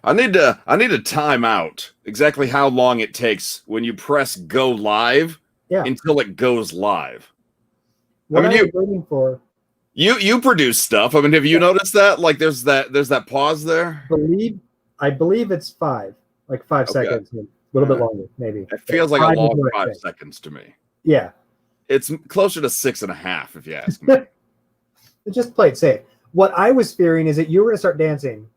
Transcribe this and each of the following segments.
I need to time out exactly how long it takes when you press go live until it goes live. What I was waiting for. You produce stuff. I mean, have you noticed that? Like, there's that pause there. I believe it's 5 seconds, a little bit longer, maybe. It feels like a long 5 seconds to me. Yeah, it's closer to 6.5, if you ask me. Just play it safe. What I was fearing is that you were going to start dancing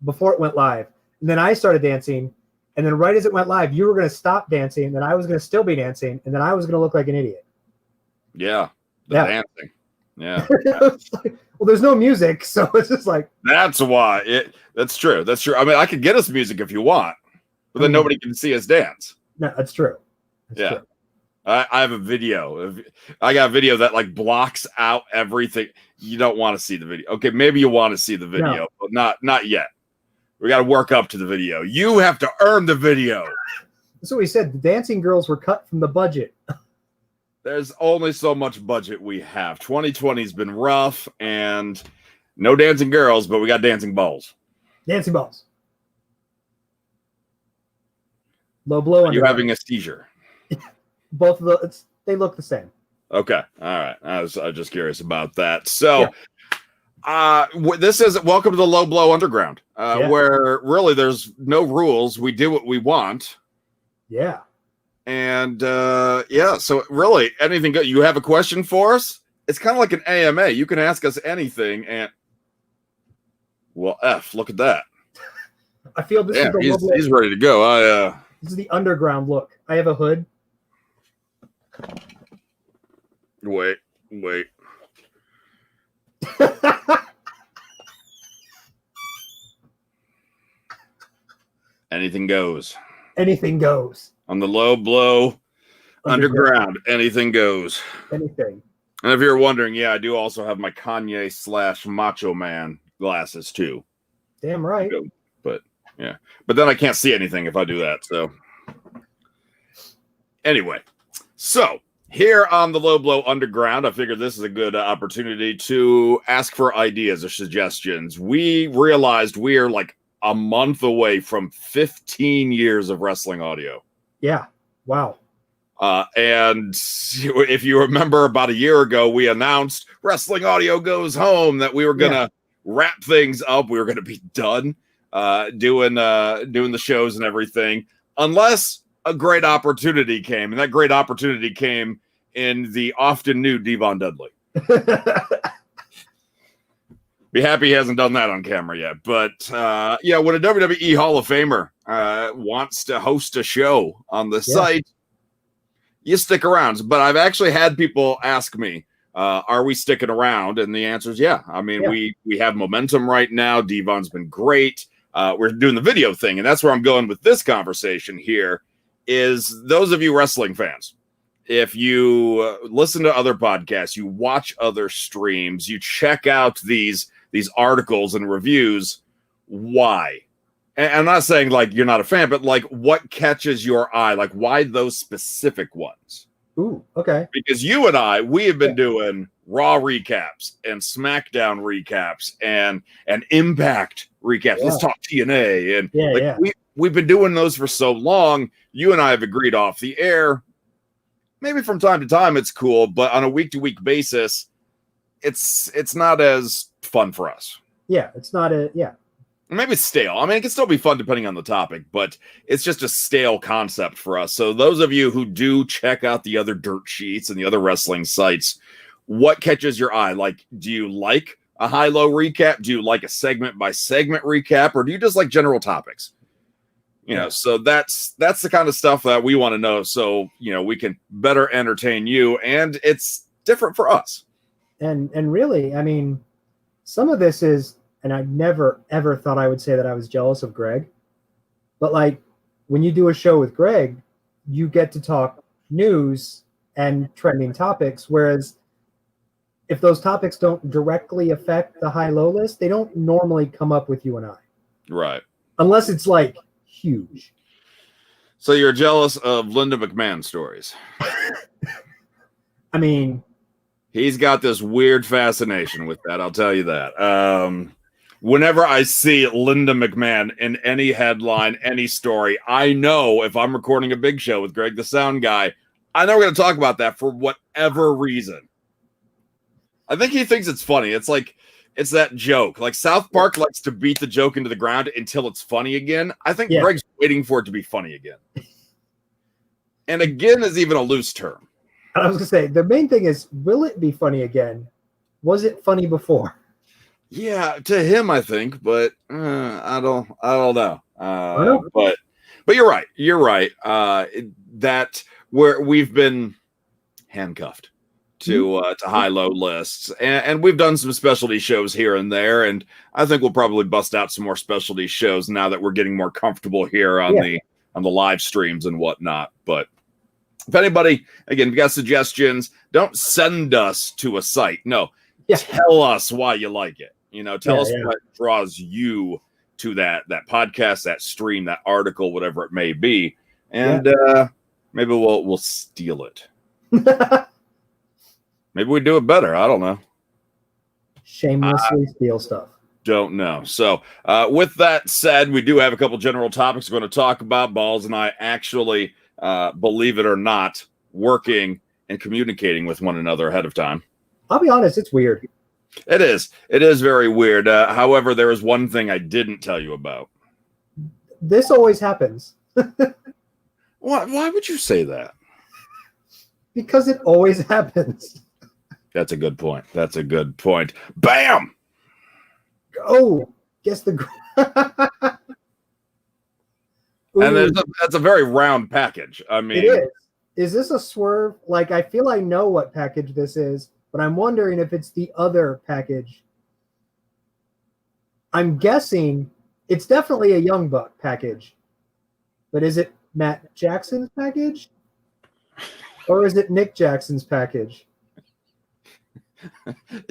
before it went live, and then I started dancing, and then right as it went live, you were going to stop dancing, and then I was going to still be dancing, and then I was going to look like an idiot. Yeah, dancing. Yeah. Well, there's no music, so it's just like that's why. That's true. That's true. I mean, I could get us music if you want, but then nobody can see us dance. No, that's true. That's true. I have a video. I got a video that like blocks out everything. You don't want to see the video. Okay, maybe you want to see the video, but not yet. We got to work up to the video. You have to earn the video. That's what we said. The dancing girls were cut from the budget. There's only so much budget we have. 2020's been rough, and no dancing girls, but we got dancing balls. Dancing balls. Low blow. Are you having a seizure? Both of those, they look the same. Okay. All right. I was just curious about that. So, this is welcome to the Low Blow Underground, where really there's no rules. We do what we want. Yeah. And so really anything good. You have a question for us? It's kind of like an AMA. You can ask us anything, and look at that. I feel this is the he's ready to go. This is the underground look. I have a hood. Wait. Anything goes. Anything goes. On the Low Blow Underground, anything goes. Anything. And if you're wondering, I do also have my Kanye / Macho Man glasses too. Damn right. But then I can't see anything if I do that. So anyway, so here on the Low Blow Underground, I figured this is a good opportunity to ask for ideas or suggestions. We realized we are like a month away from 15 years of wrestling audio. Yeah. Wow. And if you remember about a year ago, we announced Wrestling Audio Goes Home, that we were going to wrap things up. We were going to be done doing the shows and everything, unless a great opportunity came. And that great opportunity came in the often new Devon Dudley. Be happy he hasn't done that on camera yet. But when a WWE Hall of Famer wants to host a show on the site, you stick around. But I've actually had people ask me, are we sticking around? And the answer is I mean, we have momentum right now. Devon's been great. We're doing the video thing, and that's where I'm going with this conversation here, is those of you wrestling fans, if you listen to other podcasts, you watch other streams, you check out these articles and reviews, why? And I'm not saying like you're not a fan, but like what catches your eye? Like why those specific ones? Ooh, okay. Because you and I, we have been doing Raw recaps and SmackDown recaps and Impact recaps. Let's talk TNA. And we've been doing those for so long. You and I have agreed off the air. Maybe from time to time it's cool, but on a week-to-week basis, it's not as fun for us. Yeah, it's not Maybe it's stale. I mean, it can still be fun depending on the topic, but it's just a stale concept for us. So those of you who do check out the other dirt sheets and the other wrestling sites, what catches your eye? Like, do you like a high-low recap? Do you like a segment-by-segment recap? Or do you just like general topics? So that's the kind of stuff that we want to know. So, we can better entertain you, and it's different for us. And really, I mean, some of this is, and I never, ever thought I would say that I was jealous of Greg. But like when you do a show with Greg, you get to talk news and trending topics. Whereas if those topics don't directly affect the high-low list, they don't normally come up with you and I. Right. Unless it's like huge. So you're jealous of Linda McMahon stories. I mean, he's got this weird fascination with that. I'll tell you that. whenever I see Linda McMahon in any headline, any story, I know if I'm recording a big show with Greg the Sound Guy, I know we're going to talk about that for whatever reason. I think he thinks it's funny. It's like, it's that joke. Like South Park likes to beat the joke into the ground until it's funny again. I think Greg's waiting for it to be funny again. And again is even a loose term. I was going to say, the main thing is, will it be funny again? Was it funny before? Yeah, to him, I think, but I don't know. But you're right. You're right. That where we've been handcuffed to high-low lists, and we've done some specialty shows here and there, and I think we'll probably bust out some more specialty shows now that we're getting more comfortable here on the live streams and whatnot. But if anybody, again, if you got suggestions, don't send us to a site. No, tell us why you like it. Tell us what draws you to that podcast, that stream, that article, whatever it may be, and maybe we'll steal it. Maybe we do it better. I don't know. Shamelessly steal stuff. Don't know. So with that said, we do have a couple general topics we're going to talk about. Balls and I actually, believe it or not, working and communicating with one another ahead of time. I'll be honest, it's weird. It is. It is very weird. However, there is one thing I didn't tell you about. This always happens. Why would you say that? Because it always happens. That's a good point. That's a good point. Bam! Oh, guess the... And that's a very round package. I mean... It is. Is this a swerve? Like, I feel I know what package this is, but I'm wondering if it's the other package. I'm guessing it's definitely a Young Buck package. But is it Matt Jackson's package? Or is it Nick Jackson's package?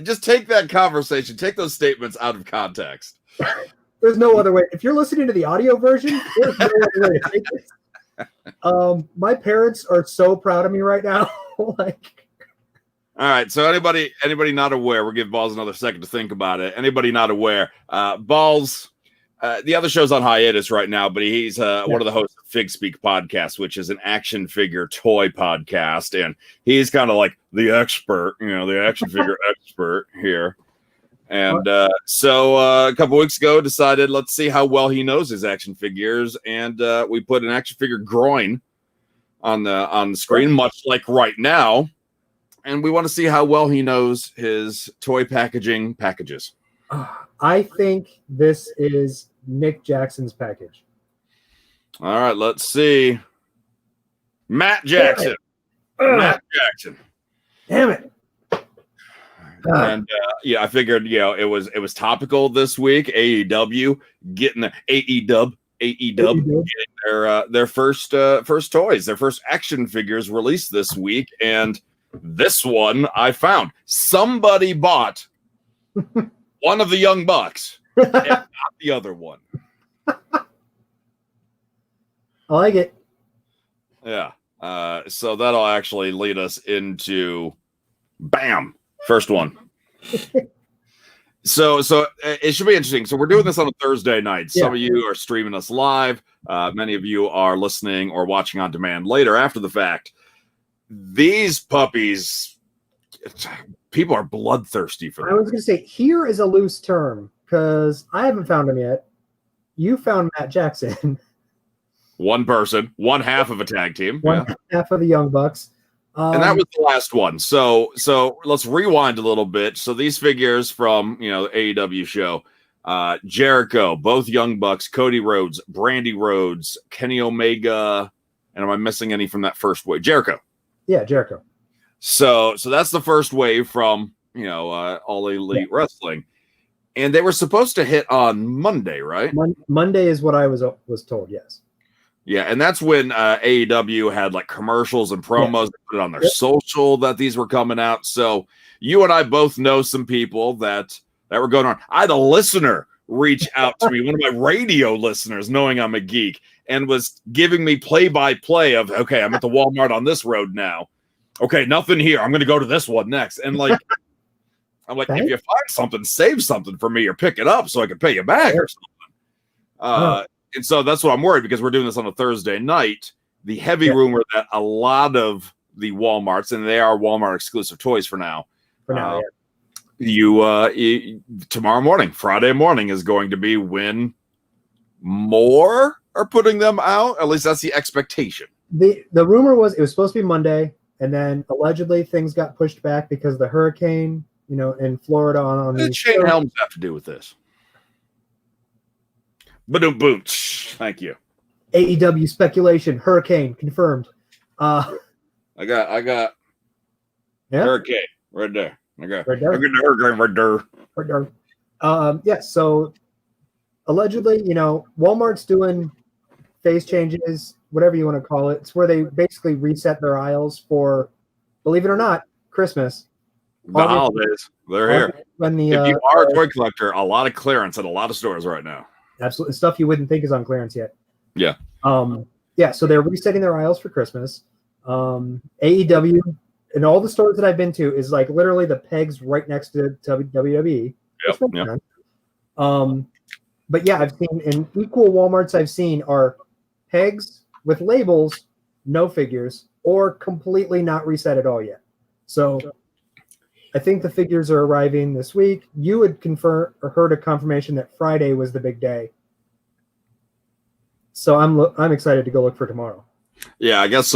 Just take that conversation, take those statements out of context. There's no other way. If you're listening to the audio version, there's no other way to take this. My parents are so proud of me right now. Like, all right, so anybody not aware, we'll give Balls another second to think about it. Anybody not aware, Balls, the other show's on hiatus right now, but he's one of the hosts of Fig Speak podcast, which is an action figure toy podcast, and he's kind of like the expert, the action figure expert here. And so a couple weeks ago, decided let's see how well he knows his action figures, and we put an action figure groin on the screen, much like right now, and we want to see how well he knows his toy packages. I think this is Nick Jackson's package. All right, let's see. Matt Jackson. Matt Jackson. Damn it. And I figured, it was topical this week. AEW getting the AEW getting their first toys, their first action figures released this week, and this one I found somebody bought one of the Young Bucks, and not the other one. I like it. Yeah. So that'll actually lead us into bam. First one. So it should be interesting. So we're doing this on a Thursday night. Some of you are streaming us live. Many of you are listening or watching on demand later after the fact. These puppies, people are bloodthirsty for them. I was going to say, here is a loose term because I haven't found him yet. You found Matt Jackson. One person, one half of a tag team. One half of the Young Bucks. And that was the last one. So let's rewind a little bit. So these figures from the AEW show, Jericho, both Young Bucks, Cody Rhodes, Brandy Rhodes, Kenny Omega, and am I missing any from that first wave? Jericho. Yeah, Jericho. So that's the first wave from All Elite Wrestling, and they were supposed to hit on Monday, right? Monday is what I was told. Yes. Yeah, and that's when AEW had like commercials and promos that put it on their social that these were coming out. So you and I both know some people that were going on. I had a listener reach out to me, one of my radio listeners, knowing I'm a geek, and was giving me play-by-play of, okay, I'm at the Walmart on this road now. Okay, nothing here. I'm going to go to this one next. And like I'm like, Thanks. if you find something, save something for me or pick it up so I can pay you back or something. And so that's what I'm worried, because we're doing this on a Thursday night. The heavy rumor that a lot of the Walmarts, and they are Walmart exclusive toys for now. Tomorrow morning, Friday morning, is going to be when more are putting them out. At least that's the expectation. The rumor was it was supposed to be Monday, and then allegedly things got pushed back because of the hurricane, in Florida on the Shane Helms have to do with this. Boom, boom. Thank you. AEW speculation, hurricane confirmed. I got hurricane right there. Okay. Right there. I got the hurricane right there. Yeah, so allegedly, Walmart's doing phase changes, whatever you want to call it. It's where they basically reset their aisles for, believe it or not, Christmas. The holidays. They're here. When if you are a toy collector, a lot of clearance at a lot of stores right now. Absolutely. Stuff you wouldn't think is on clearance yet. Yeah. So they're resetting their aisles for Christmas. AEW and all the stores that I've been to is like literally the pegs right next to WWE. Yep. But yeah, I've seen in equal Walmarts I've seen are pegs with labels, no figures, or completely not reset at all yet. So I think the figures are arriving this week. You had confirmed or heard a confirmation that Friday was the big day. So I'm excited to go look for tomorrow. Yeah, I guess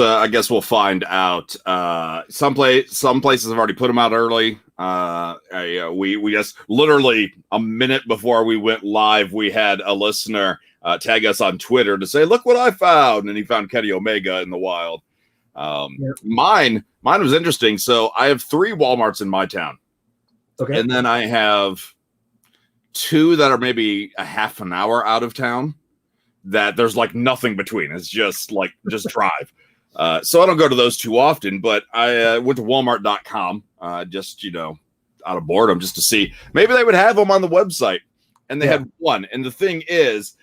we'll find out. Some places have already put them out early. We just literally a minute before we went live, we had a listener tag us on Twitter to say, "Look what I found," and he found Kenny Omega in the wild. Mine was interesting. So I have 3 Walmarts in my town. Okay. And then I have 2 that are maybe a half an hour out of town that there's like nothing between. It's just drive. So I don't go to those too often, but I went to Walmart.com just, out of boredom, just to see maybe they would have them on the website. And they had one. And the thing is,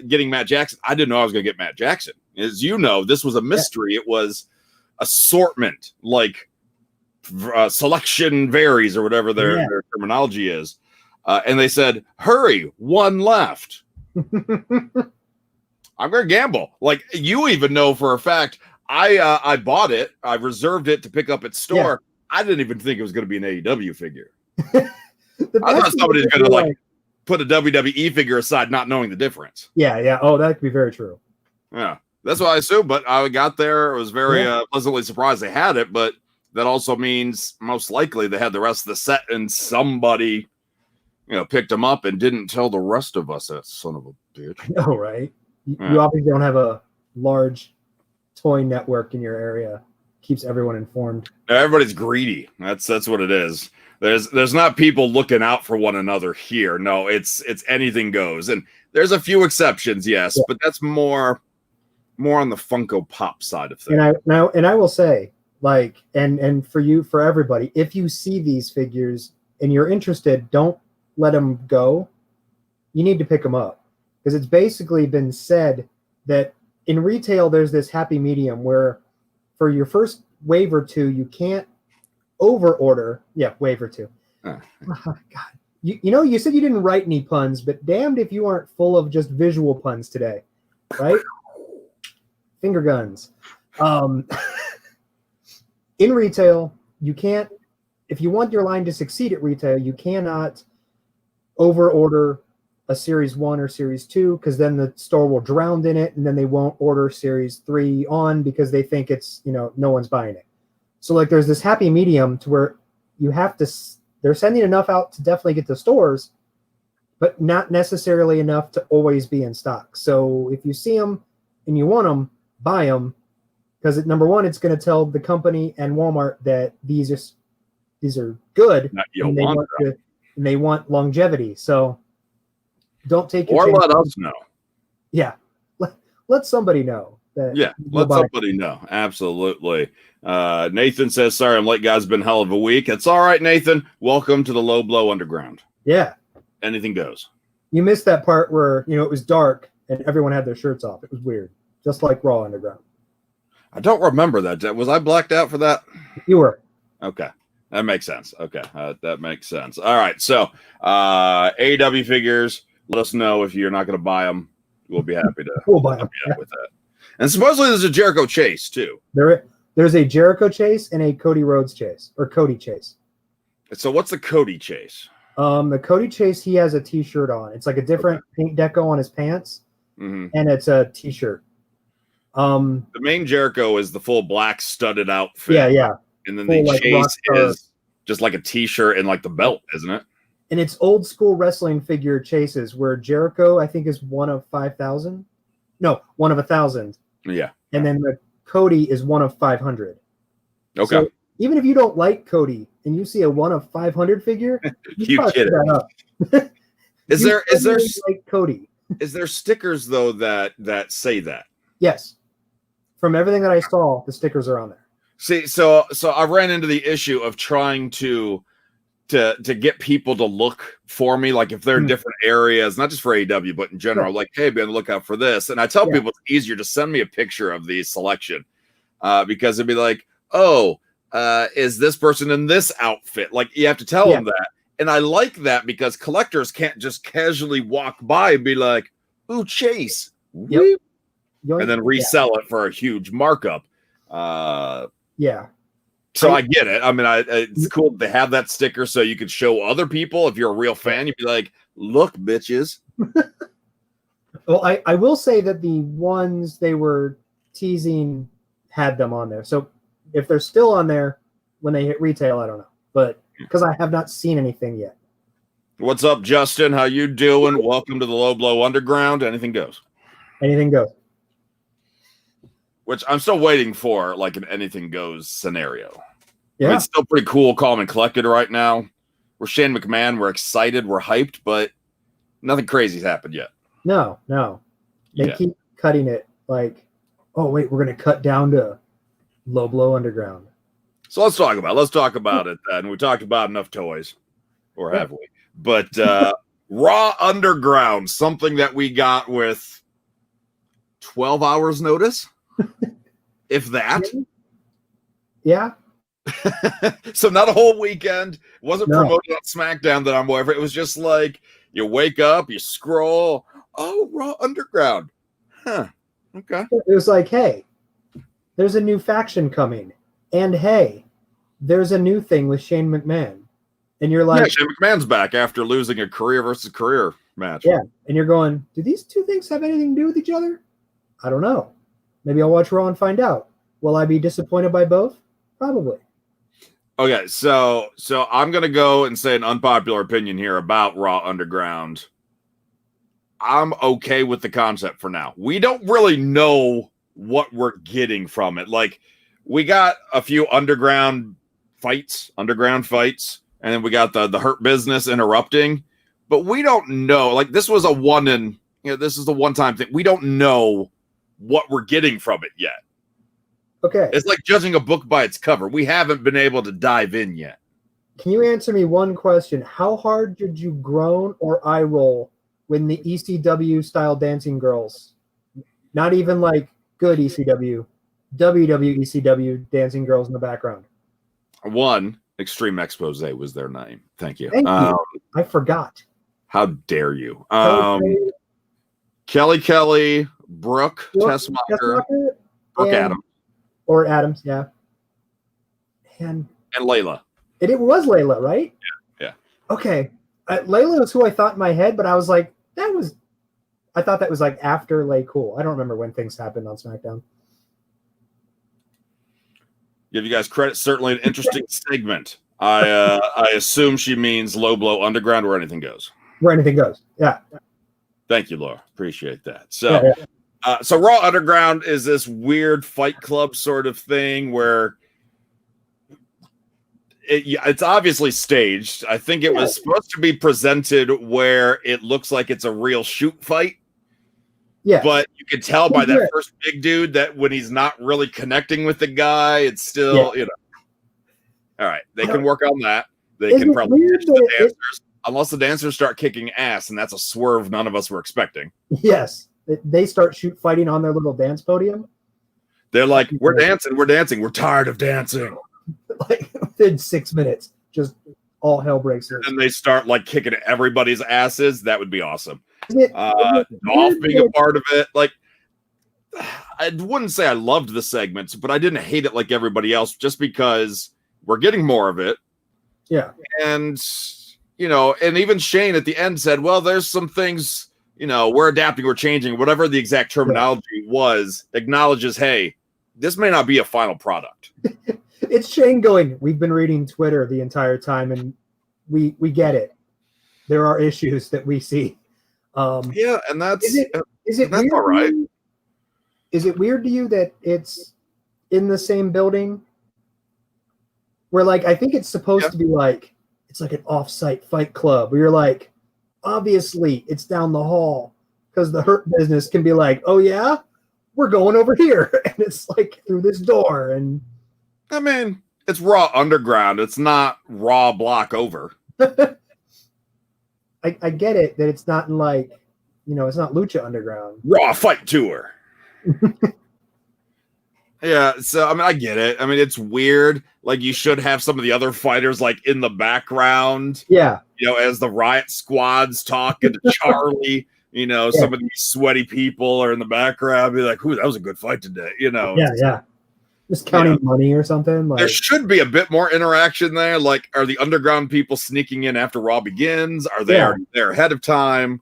getting Matt Jackson, I didn't know I was going to get Matt Jackson. As you know, this was a mystery. It was assortment, like selection varies or whatever their terminology is. And they said, hurry, 1 left. I'm going to gamble. Like, you even know for a fact, I bought it. I reserved it to pick up at store. Yeah. I didn't even think it was going to be an AEW figure. I thought somebody's going to put a WWE figure aside, not knowing the difference. Yeah. Oh, that could be very true. Yeah. That's what I assumed, but I got there. I was very pleasantly surprised they had it, but that also means most likely they had the rest of the set and somebody, picked them up and didn't tell the rest of us. That son of a bitch. I know, right? You obviously don't have a large toy network in your area. Keeps everyone informed. Everybody's greedy. That's what it is. There's not people looking out for one another here. No, it's anything goes. And there's a few exceptions, yes, but that's more on the Funko Pop side of things. And I will say, and for everybody, if you see these figures and you're interested, don't let them go. You need to pick them up, because it's basically been said that in retail there's this happy medium where for your first wave or 2 you can't over order. Wave or 2. Oh, God. You said you didn't write any puns, but damned if you aren't full of just visual puns today, right? Finger guns. In retail, you can't, if you want your line to succeed at retail, you cannot over order a series 1 or series 2, because then the store will drown in it, and then they won't order series 3 on because they think it's, no one's buying it. So there's this happy medium to where you have to, they're sending enough out to definitely get to stores, but not necessarily enough to always be in stock. So if you see them and you want them, buy them, because number one, it's going to tell the company and Walmart that these are good, and they want longevity. So don't take your let us know. Yeah, let somebody know. Let somebody know. Absolutely. Nathan says, "Sorry, I'm late, guys. Been a hell of a week." It's all right, Nathan. Welcome to the Low Blow Underground. Yeah, anything goes. You missed that part where it was dark and everyone had their shirts off. It was weird, just like Raw Underground. I don't remember that. Was I blacked out for that? You were. Okay. That makes sense. Okay, that makes sense. All right, so AEW figures. Let us know if you're not going to buy them. We'll be happy to We'll buy them with that. And supposedly there's a Jericho chase too. There's a Jericho chase and a Cody Rhodes chase, or Cody chase. So what's the Cody chase? The Cody chase, he has a T-shirt on. It's like a different paint deco on his pants, and it's a T-shirt. The main Jericho is the full black studded outfit. Yeah. And then the chase is just like a T-shirt and like the belt, isn't it? And it's old school wrestling figure chases where Jericho, I think, is one of 5,000. No, one of 1,000. Yeah. And then the Cody is one of 500. Okay. So even if you don't like Cody and you see a one of 500 figure, you probably put that up. Is there like Cody? Is there stickers though that say that? Yes. From everything that I saw, the stickers are on there. See, so I ran into the issue of trying to get people to look for me, like if they're in different areas, not just for AEW, but in general, like, hey, be on the lookout for this. And I tell people it's easier to send me a picture of the selection because it'd be like, oh, is this person in this outfit? Like you have to tell them that. And I like that because collectors can't just casually walk by and be like, ooh, Chase. Yep. And then resell it for a huge markup. So I get it. I mean, it's cool they have that sticker so you could show other people. If you're a real fan, you'd be like, look, bitches. Well, I will say that the ones they were teasing had them on there. So if they're still on there when they hit retail, I don't know. But because I have not seen anything yet. What's up, Justin? How you doing? Welcome to the Low Blow Underground. Anything goes. Anything goes. Which I'm still waiting for, like an anything goes scenario. Yeah. I mean, it's still pretty cool, calm and collected right now. We're Shane McMahon. We're excited. We're hyped, but nothing crazy's happened yet. No. They keep cutting it like, oh, wait, we're going to cut down to Low Blow Underground. So let's talk about it then. We talked about enough toys, or have we? But Raw Underground, something that we got with 12 hours notice. If that. Yeah. So not a whole weekend. It wasn't promoted on SmackDown that I'm aware of. It was just like you wake up, you scroll. Oh, Raw Underground. Huh. Okay. It was like, hey, there's a new faction coming. And hey, there's a new thing with Shane McMahon. And you're like, Shane McMahon's back after losing a career versus career match. Yeah. And you're going, do these two things have anything to do with each other? I don't know. Maybe I'll watch Raw and find out. Will I be disappointed by both? Probably. Okay, so I'm going to go and say an unpopular opinion here about Raw Underground. I'm okay with the concept for now. We don't really know what we're getting from it. Like, we got a few underground fights, and then we got the Hurt Business interrupting, but we don't know. Like, this was this is the one-time thing. We don't know what we're getting from it yet. Okay. It's like judging a book by its cover. We haven't been able to dive in yet. Can you answer me one question? How hard did you groan or eye roll when the ECW style dancing girls, not even like good ECW, WWE ECW dancing girls in the background? One, Extreme Expose was their name. Thank you. Thank you. I forgot. How dare you? Kelly, Brooke Tessmacher, Brooke Adams. Or Adams, yeah. And Layla. It was Layla, right? Yeah. Okay. Layla was who I thought in my head, but I was like, I thought that was like after Lay Cool. I don't remember when things happened on SmackDown. Give you guys credit. Certainly an interesting segment. I assume she means Low Blow Underground where anything goes. Where anything goes. Yeah. Thank you, Laura. Appreciate that. So, so Raw Underground is this weird Fight Club sort of thing where it's obviously staged. I think it was supposed to be presented where it looks like it's a real shoot fight. Yeah. But you can tell by that first big dude that when he's not really connecting with the guy, it's still, All right. They can work on that. They can probably ditch the dancers, unless the dancers start kicking ass, and that's a swerve none of us were expecting. Yes. They start fighting on their little dance podium. They're like, we're dancing. We're tired of dancing. Like, within 6 minutes, just all hell breaks loose. And they start like kicking everybody's asses. That would be awesome. Is Dolph being a part of it, like I wouldn't say I loved the segments, but I didn't hate it like everybody else, just because we're getting more of it. Yeah, and and even Shane at the end said, "Well, there's some things, we're adapting, we're changing, whatever the exact terminology was." Acknowledges, hey, this may not be a final product. It's Shane going, "We've been reading Twitter the entire time, and we get it. There are issues that we see." Yeah, and that's is it that's weird all right. Is it weird to you that it's in the same building? Where like I think it's supposed to be like it's like an off-site fight club where you're like, obviously it's down the hall because the Hurt Business can be like, "Oh yeah, we're going over here," and it's like through this door. And I mean, it's Raw Underground. It's not Raw Block Over. I get it that it's not in like, it's not Lucha Underground. Raw Fight Tour. Yeah, so I mean, I get it. I mean, it's weird. Like, you should have some of the other fighters like in the background. Yeah, as the Riot Squad's talking to Charlie. Some of these sweaty people are in the background. Be like, "Ooh, that was a good fight today." Yeah. Just counting money or something. Like, there should be a bit more interaction there. Like, are the underground people sneaking in after Raw begins? Are they already there ahead of time?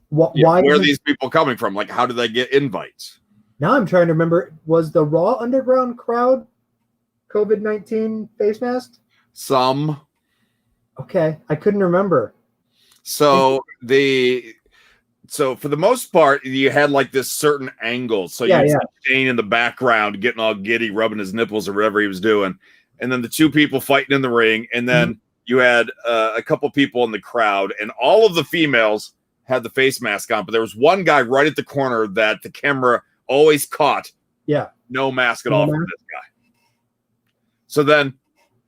Why? Where are these people coming from? Like, how do they get invites? Now I'm trying to remember. Was the Raw Underground crowd COVID-19 face masked? Some. Okay, I couldn't remember. So for the most part, you had like this certain angle. So you see Shane in the background getting all giddy, rubbing his nipples or whatever he was doing. And then the two people fighting in the ring. And then you had a couple people in the crowd. And all of the females had the face mask on. But there was one guy right at the corner that the camera always caught. Yeah. No mask at all for this guy. So then,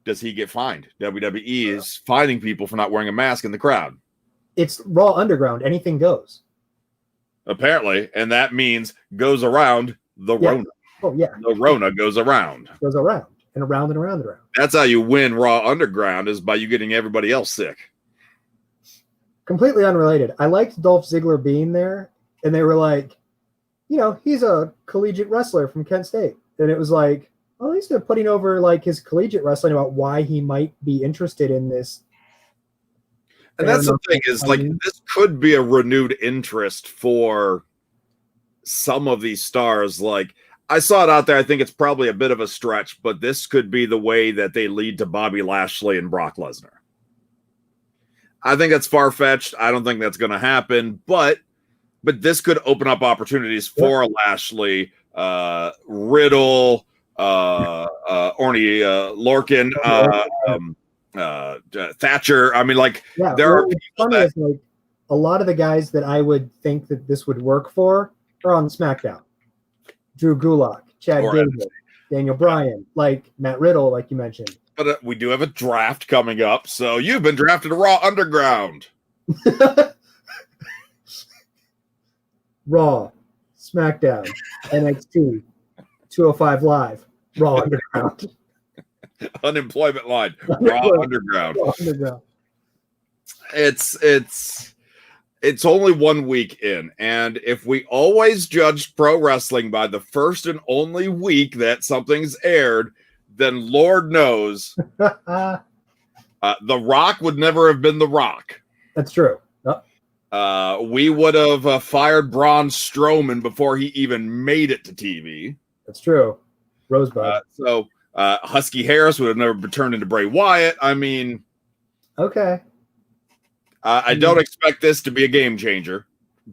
does he get fined? WWE is fining people for not wearing a mask in the crowd. It's Raw Underground. Anything goes. Apparently, and that means goes around the Rona. Oh, yeah. The Rona goes around. Goes around and around and around and around. That's how you win Raw Underground, is by you getting everybody else sick. Completely unrelated. I liked Dolph Ziggler being there, and they were like, he's a collegiate wrestler from Kent State. And it was like, well, at least they're putting over like his collegiate wrestling about why he might be interested in this. And that's the thing is, like, this could be a renewed interest for some of these stars. Like, I saw it out there. I think it's probably a bit of a stretch, but this could be the way that they lead to Bobby Lashley and Brock Lesnar. I think that's far-fetched. I don't think that's going to happen, but this could open up opportunities for Lashley, Riddle, Orny Lorcan, Thatcher. I mean, like, there are people that, like, a lot of the guys that I would think that this would work for are on SmackDown. Drew Gulak, Chad Gable, Daniel Bryan, like Matt Riddle, like you mentioned. But we do have a draft coming up, so you've been drafted to Raw Underground. Raw, SmackDown, NXT, 205 Live, Raw Underground. Unemployment line, Raw Underground. Raw Underground. It's only 1 week in, and if we always judged pro wrestling by the first and only week that something's aired, then Lord knows The Rock would never have been The Rock. That's true. We would have fired Braun Strowman before he even made it to TV. That's true. Rosebud. So Husky Harris would have never turned into Bray Wyatt. I mean, okay. I don't expect this to be a game changer,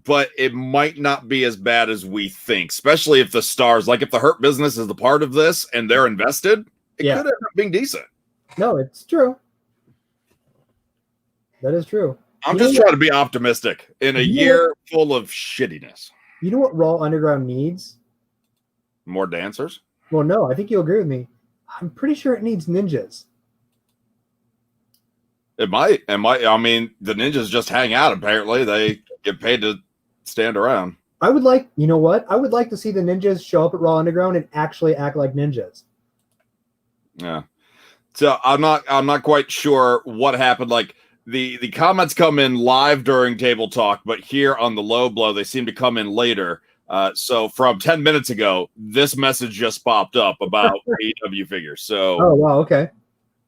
but it might not be as bad as we think, especially if the stars, like if the Hurt Business is the part of this and they're invested, it could end up being decent. No, it's true. That is true. I'm just trying to be optimistic in a year full of shittiness. You know what Raw Underground needs? More dancers? Well, no, I think you'll agree with me. I'm pretty sure it needs ninjas. It might. I mean, the ninjas just hang out, apparently. They get paid to stand around. I would like, you know what? I would like to see the ninjas show up at Raw Underground and actually act like ninjas. Yeah. So I'm not quite sure what happened. Like the comments come in live during table talk, but here on the low blow, they seem to come in later. So from 10 minutes ago, this message just popped up about AEW figures. So Oh wow, okay.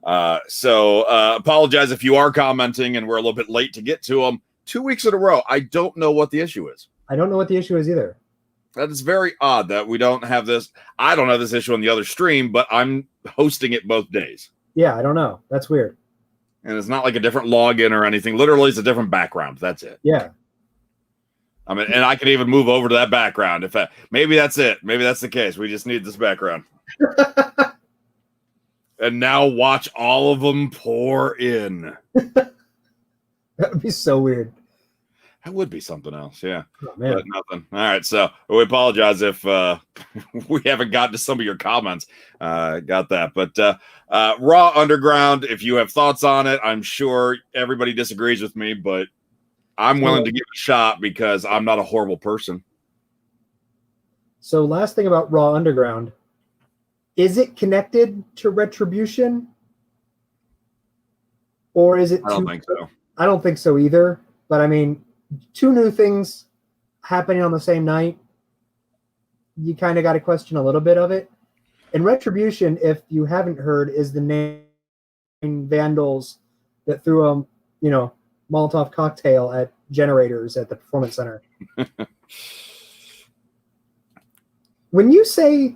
Apologize if you are commenting and we're a little bit late to get to them. 2 weeks in a row. I don't know what the issue is. I don't know what the issue is either. That is very odd that we don't have this. I don't have this issue on the other stream, but I'm hosting it both days. Yeah, I don't know. That's weird. And it's not like a different login or anything. Literally, it's a different background. That's it. Yeah. I mean, and I can even move over to that background. Maybe that's it. Maybe that's the case. We just need this background. And now watch all of them pour in. That would be so weird. That would be something else, yeah. Oh, man. But nothing. All right, so we apologize if we haven't gotten to some of your comments. Got that. But Raw Underground, if you have thoughts on it, I'm sure everybody disagrees with me, but I'm willing to give it a shot because I'm not a horrible person. So last thing about Raw Underground, is it connected to Retribution? Or is it I don't think so. I don't think so either. But I mean, two new things happening on the same night, you kind of got to question a little bit of it. And Retribution, if you haven't heard, is the name vandals that threw a Molotov cocktail at generators at the Performance Center. When you say,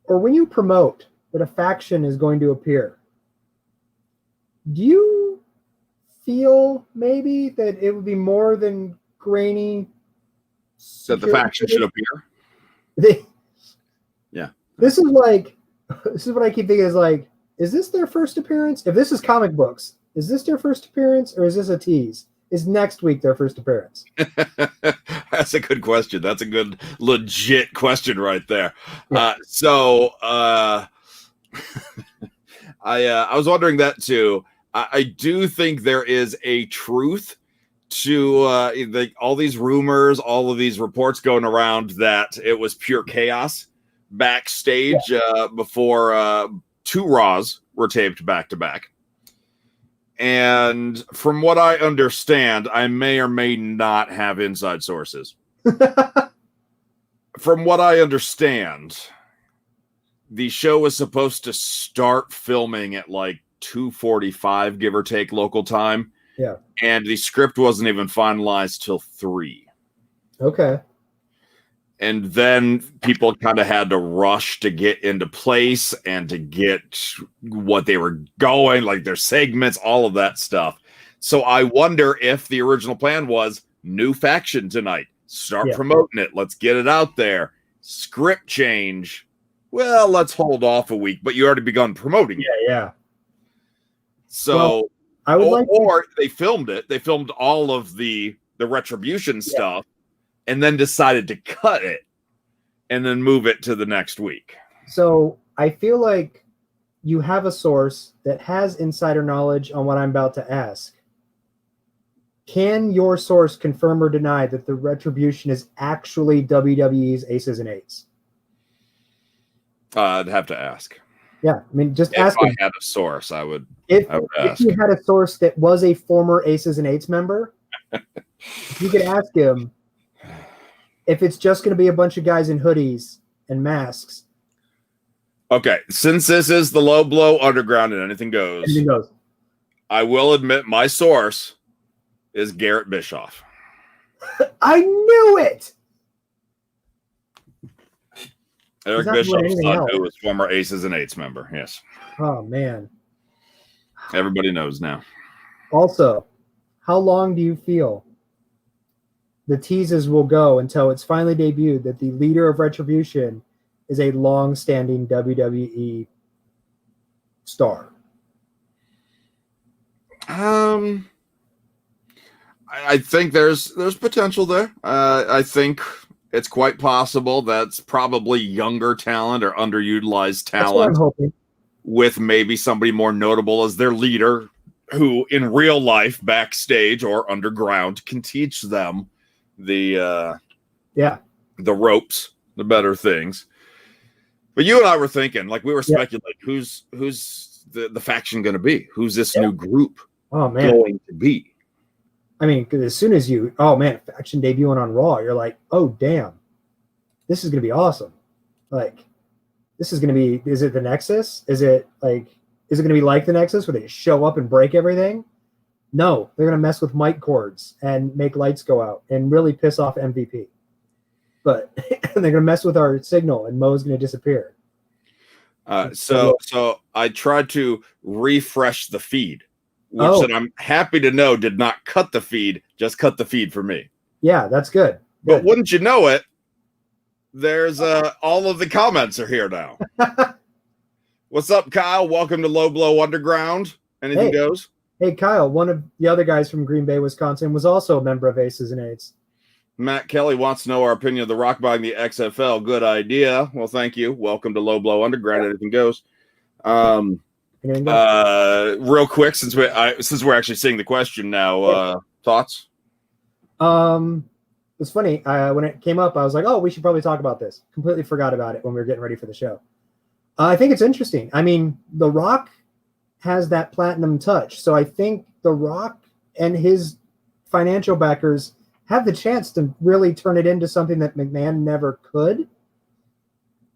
or when you promote that a faction is going to appear, do you feel maybe that it would be more than grainy? That the faction should appear? Yeah. This is what I keep thinking is like, is this their first appearance? If this is comic books, is this their first appearance or is this a tease? Is next week their first appearance? That's a good question. That's a good legit question right there. Yeah. I was wondering that too. I do think there is a truth to all these rumors, all of these reports going around that it was pure chaos backstage before 2 Raws were taped back to back. And from what I understand, I may or may not have inside sources. From what I understand, the show was supposed to start filming at like 2:45, give or take local time. Yeah. And the script wasn't even finalized till 3. Okay. And then people kind of had to rush to get into place and to get what they were going, like their segments, all of that stuff. So I wonder if the original plan was new faction tonight. Start promoting it. Let's get it out there. Script change. Well, let's hold off a week, but you already begun promoting it. Yeah. So, I would they filmed it. They filmed all of the Retribution stuff and then decided to cut it and then move it to the next week. So I feel like you have a source that has insider knowledge on what I'm about to ask. Can your source confirm or deny that the Retribution is actually WWE's Aces and Eights? I'd have to ask. Yeah, I mean, just If ask I him. had a source, I would If ask. you had a source that was a former Aces and Eights member, you could ask him if it's just going to be a bunch of guys in hoodies and masks. Okay, since this is the low blow underground and anything goes, I will admit my source is Garrett Bischoff. I knew it! Eric Bischoff's son, who was former Aces and Eights member. Yes. Oh, man. Everybody knows now. Also, how long do you feel the teases will go until it's finally debuted that the leader of Retribution is a long-standing WWE star? I think there's potential there. I think it's quite possible that's probably younger talent or underutilized talent. That's what I'm hoping. With maybe somebody more notable as their leader who in real life backstage or underground can teach them the ropes, the better things. But you and I were thinking, like we were speculating, who's the faction going to be? Who's this new group man, going to be? I mean, because as soon as faction debuting on Raw, you're like, oh damn, this is going to be awesome. Like, this is going to be. Is it the Nexus? Is it going to be like the Nexus where they show up and break everything? No, they're going to mess with mic cords and make lights go out and really piss off MVP. But they're going to mess with our signal and Mo's going to disappear. So I tried to refresh the feed, which I'm happy to know did not cut the feed, just cut the feed for me. Yeah, that's good. But wouldn't you know it, there's all of the comments are here now. What's up, Kyle? Welcome to Low Blow Underground. Anything goes. Hey, Kyle, one of the other guys from Green Bay, Wisconsin, was also a member of Aces and Eights. Matt Kelly wants to know our opinion of The Rock buying the XFL. Good idea. Well, thank you. Welcome to Low Blow Underground. Anything goes. Real quick, since we're actually seeing the question now, thoughts? It's funny. When it came up, I was like, oh, we should probably talk about this. Completely forgot about it when we were getting ready for the show. I think it's interesting. I mean, The Rock has that platinum touch. So I think The Rock and his financial backers have the chance to really turn it into something that McMahon never could.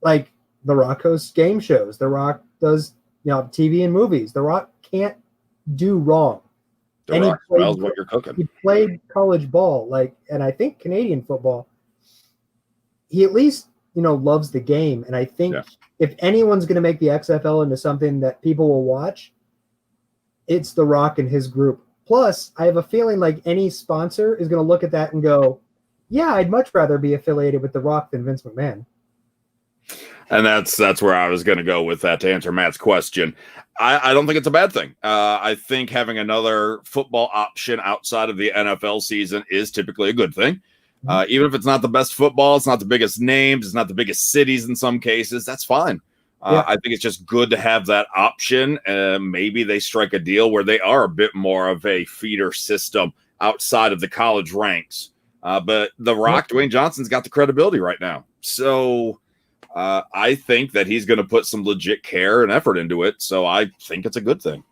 Like, The Rock hosts game shows. The Rock does, TV and movies. The Rock can't do wrong. The Rock smells what you're cooking. He played college ball, and I think Canadian football. He at least, loves the game. And I think if anyone's going to make the XFL into something that people will watch, it's The Rock and his group. Plus, I have a feeling like any sponsor is going to look at that and go, yeah, I'd much rather be affiliated with The Rock than Vince McMahon. And that's where I was going to go with that to answer Matt's question. I don't think it's a bad thing. I think having another football option outside of the NFL season is typically a good thing. Even if it's not the best football, it's not the biggest names, it's not the biggest cities in some cases, that's fine. I think it's just good to have that option. Maybe they strike a deal where they are a bit more of a feeder system outside of the college ranks. But The Rock, Dwayne Johnson's got the credibility right now. So I think that he's going to put some legit care and effort into it. So I think it's a good thing.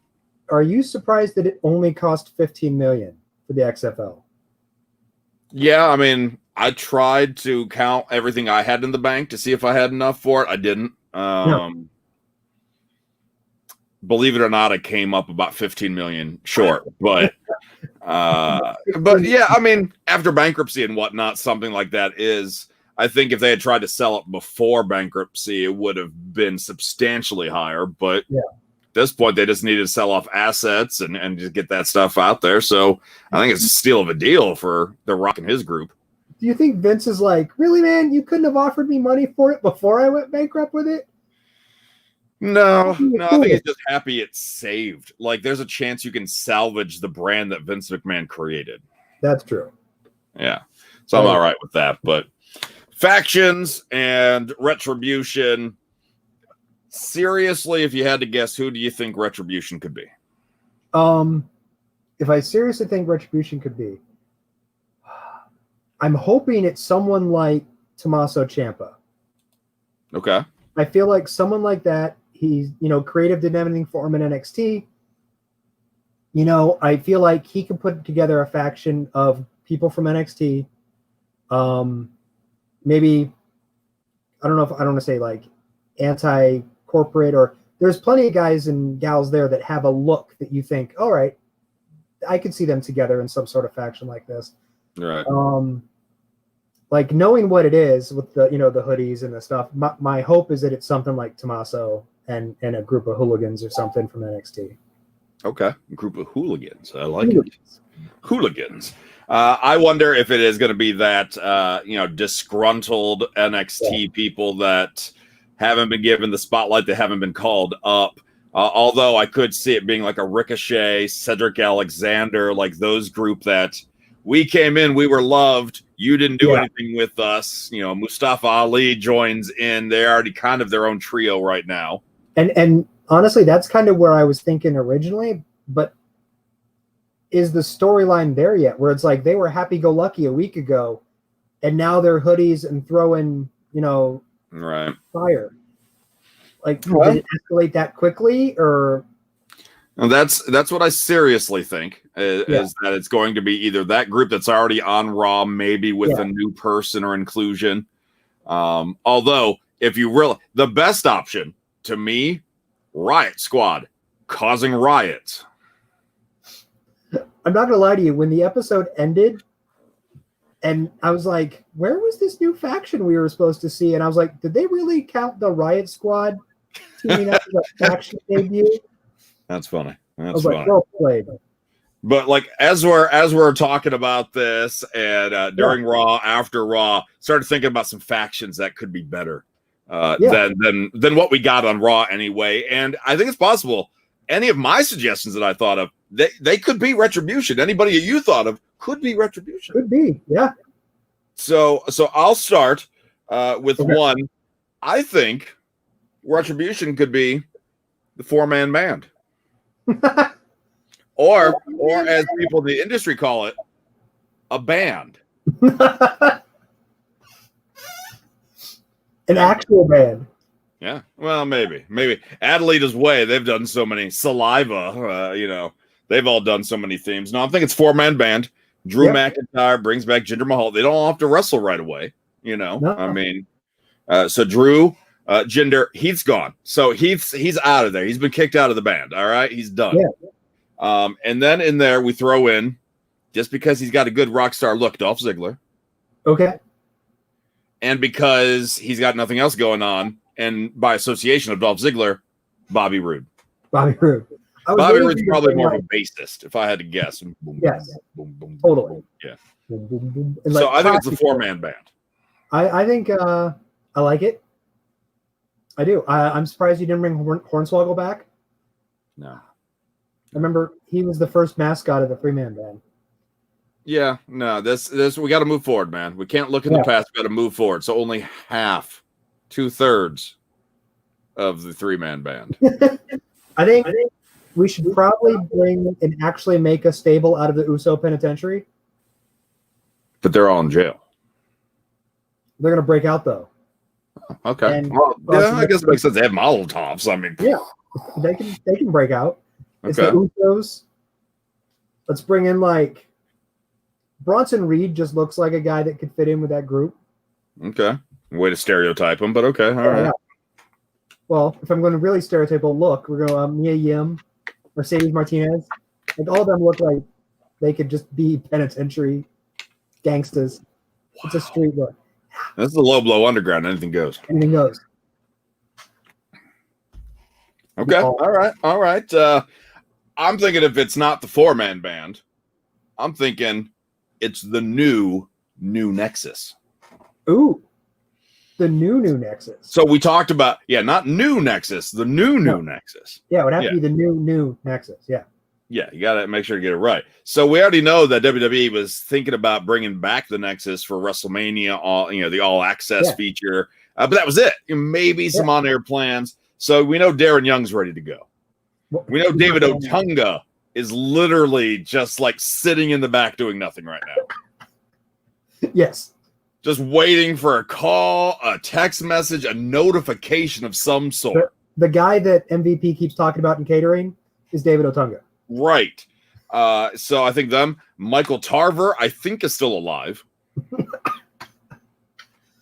Are you surprised that it only cost $15 million for the XFL? Yeah, I mean, I tried to count everything I had in the bank to see if I had enough for it. I didn't. Believe it or not, I came up about 15 million short, but yeah, I mean, after bankruptcy and whatnot, something like that is, I think if they had tried to sell it before bankruptcy, it would have been substantially higher, but at this point, they just needed to sell off assets and just get that stuff out there. So I think it's a steal of a deal for The Rock and his group. Do you think Vince is like, really, man, you couldn't have offered me money for it before I went bankrupt with it? No, I think he's just happy it's saved. Like, there's a chance you can salvage the brand that Vince McMahon created. That's true. Yeah. So I'm all right with that. But factions and Retribution, seriously, if you had to guess, who do you think Retribution could be? If I seriously think Retribution could be, I'm hoping it's someone like Tommaso Ciampa. Okay. I feel like someone like that, he's, creative didn't have anything for him in NXT. I feel like he can put together a faction of people from NXT. Maybe, I don't want to say like anti-corporate, or there's plenty of guys and gals there that have a look that you think, all right, I could see them together in some sort of faction like this. Right. Like knowing what it is with the, the hoodies and the stuff, my hope is that it's something like Tommaso and a group of hooligans or something from NXT. Okay. A group of hooligans. I like it. Hooligans. I wonder if it is going to be that, disgruntled NXT people that haven't been given the spotlight, that haven't been called up. Although I could see it being like a Ricochet, Cedric Alexander, like those group that we came in, we were loved. You didn't do anything with us. Mustafa Ali joins in. They're already kind of their own trio right now. And honestly, that's kind of where I was thinking originally. But is the storyline there yet? Where it's like they were happy-go-lucky a week ago, and now they're hoodies and throwing, right, fire. Like, did it escalate that quickly, or? And that's what I seriously think is that it's going to be either that group that's already on Raw, maybe with a new person or inclusion. Although, if you really, the best option to me, Riot Squad causing riots. I'm not gonna lie to you. When the episode ended, and I was like, "Where was this new faction we were supposed to see?" And I was like, "Did they really count the Riot Squad teaming up as a faction debut?" That's funny. I was like, "Well played." But like as we're talking about this, and during Raw, after Raw, started thinking about some factions that could be better than what we got on Raw anyway. And I think it's possible. Any of my suggestions that I thought of, they could be Retribution. Anybody that you thought of could be Retribution. Could be, yeah. So I'll start with one. I think Retribution could be the 4-man band. or as people in the industry call it, a band. An actual band. Yeah, well, maybe Adelita's Way. They've done so many. Saliva, they've all done so many themes. No, I think it's 4-man band. Drew McIntyre brings back Jinder Mahal. They don't have to wrestle right away. No. I mean, so Drew, Jinder, he's gone. So he's out of there. He's been kicked out of the band. All right, he's done. Yeah. And then in there we throw in, just because he's got a good rock star look, Dolph Ziggler. Okay. And because he's got nothing else going on, and by association of Dolph Ziggler, Bobby Roode. Bobby Roode. Bobby Roode's probably more of a bassist, if I had to guess. Boom, yes. Boom, boom, totally. Boom. Yeah. Boom, boom, boom. And so I think it's a 4-man band. I think I like it. I do. I'm surprised you didn't bring Hornswoggle back. No. I remember he was the first mascot of the 3-man band. Yeah, no, this we got to move forward, man. We can't look in the past. We got to move forward. So only half, 2/3 of the 3-man band. I think we should probably bring and actually make a stable out of the Uso Penitentiary. But they're all in jail. They're gonna break out though. Okay. I guess it makes sense. They have Molotovs. I mean, yeah, they can break out. It's the Usos. Let's bring in like Bronson Reed. Just looks like a guy that could fit in with that group. Okay. Way to stereotype him, but okay. All right. Yeah. Well, if I'm going to really stereotypical look, we're going to Mia Yim, Mercedes Martinez. Like all of them look like they could just be penitentiary gangsters. Wow. It's a street look. This is a low blow underground. Anything goes. Anything goes. Okay. All right. I'm thinking if it's not the 4-man band, I'm thinking it's the new Nexus. Ooh. The new Nexus. So we talked about, not new Nexus, the new Nexus. Yeah, it would have to be the new Nexus. Yeah. Yeah, you got to make sure to get it right. So we already know that WWE was thinking about bringing back the Nexus for WrestleMania, the All Access feature. But that was it. Maybe some on-air plans. So we know Darren Young's ready to go. We know David Otunga is literally just like sitting in the back doing nothing right now. Yes. Just waiting for a call, a text message, a notification of some sort. The guy that MVP keeps talking about in catering is David Otunga. Right. So I think Michael Tarver, I think, is still alive.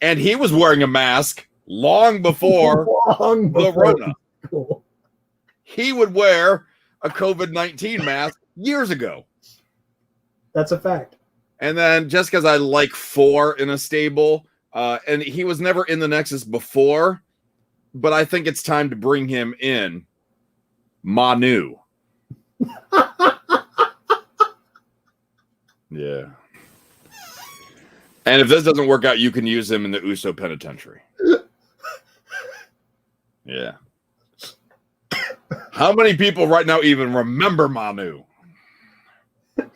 And he was wearing a mask long before the Rona. Cool. He would wear a COVID-19 mask years ago. That's a fact. And then just because I like 4 in a stable, and he was never in the Nexus before, but I think it's time to bring him in. Manu. Yeah. And if this doesn't work out, you can use him in the Uso Penitentiary. Yeah. How many people right now even remember Manu?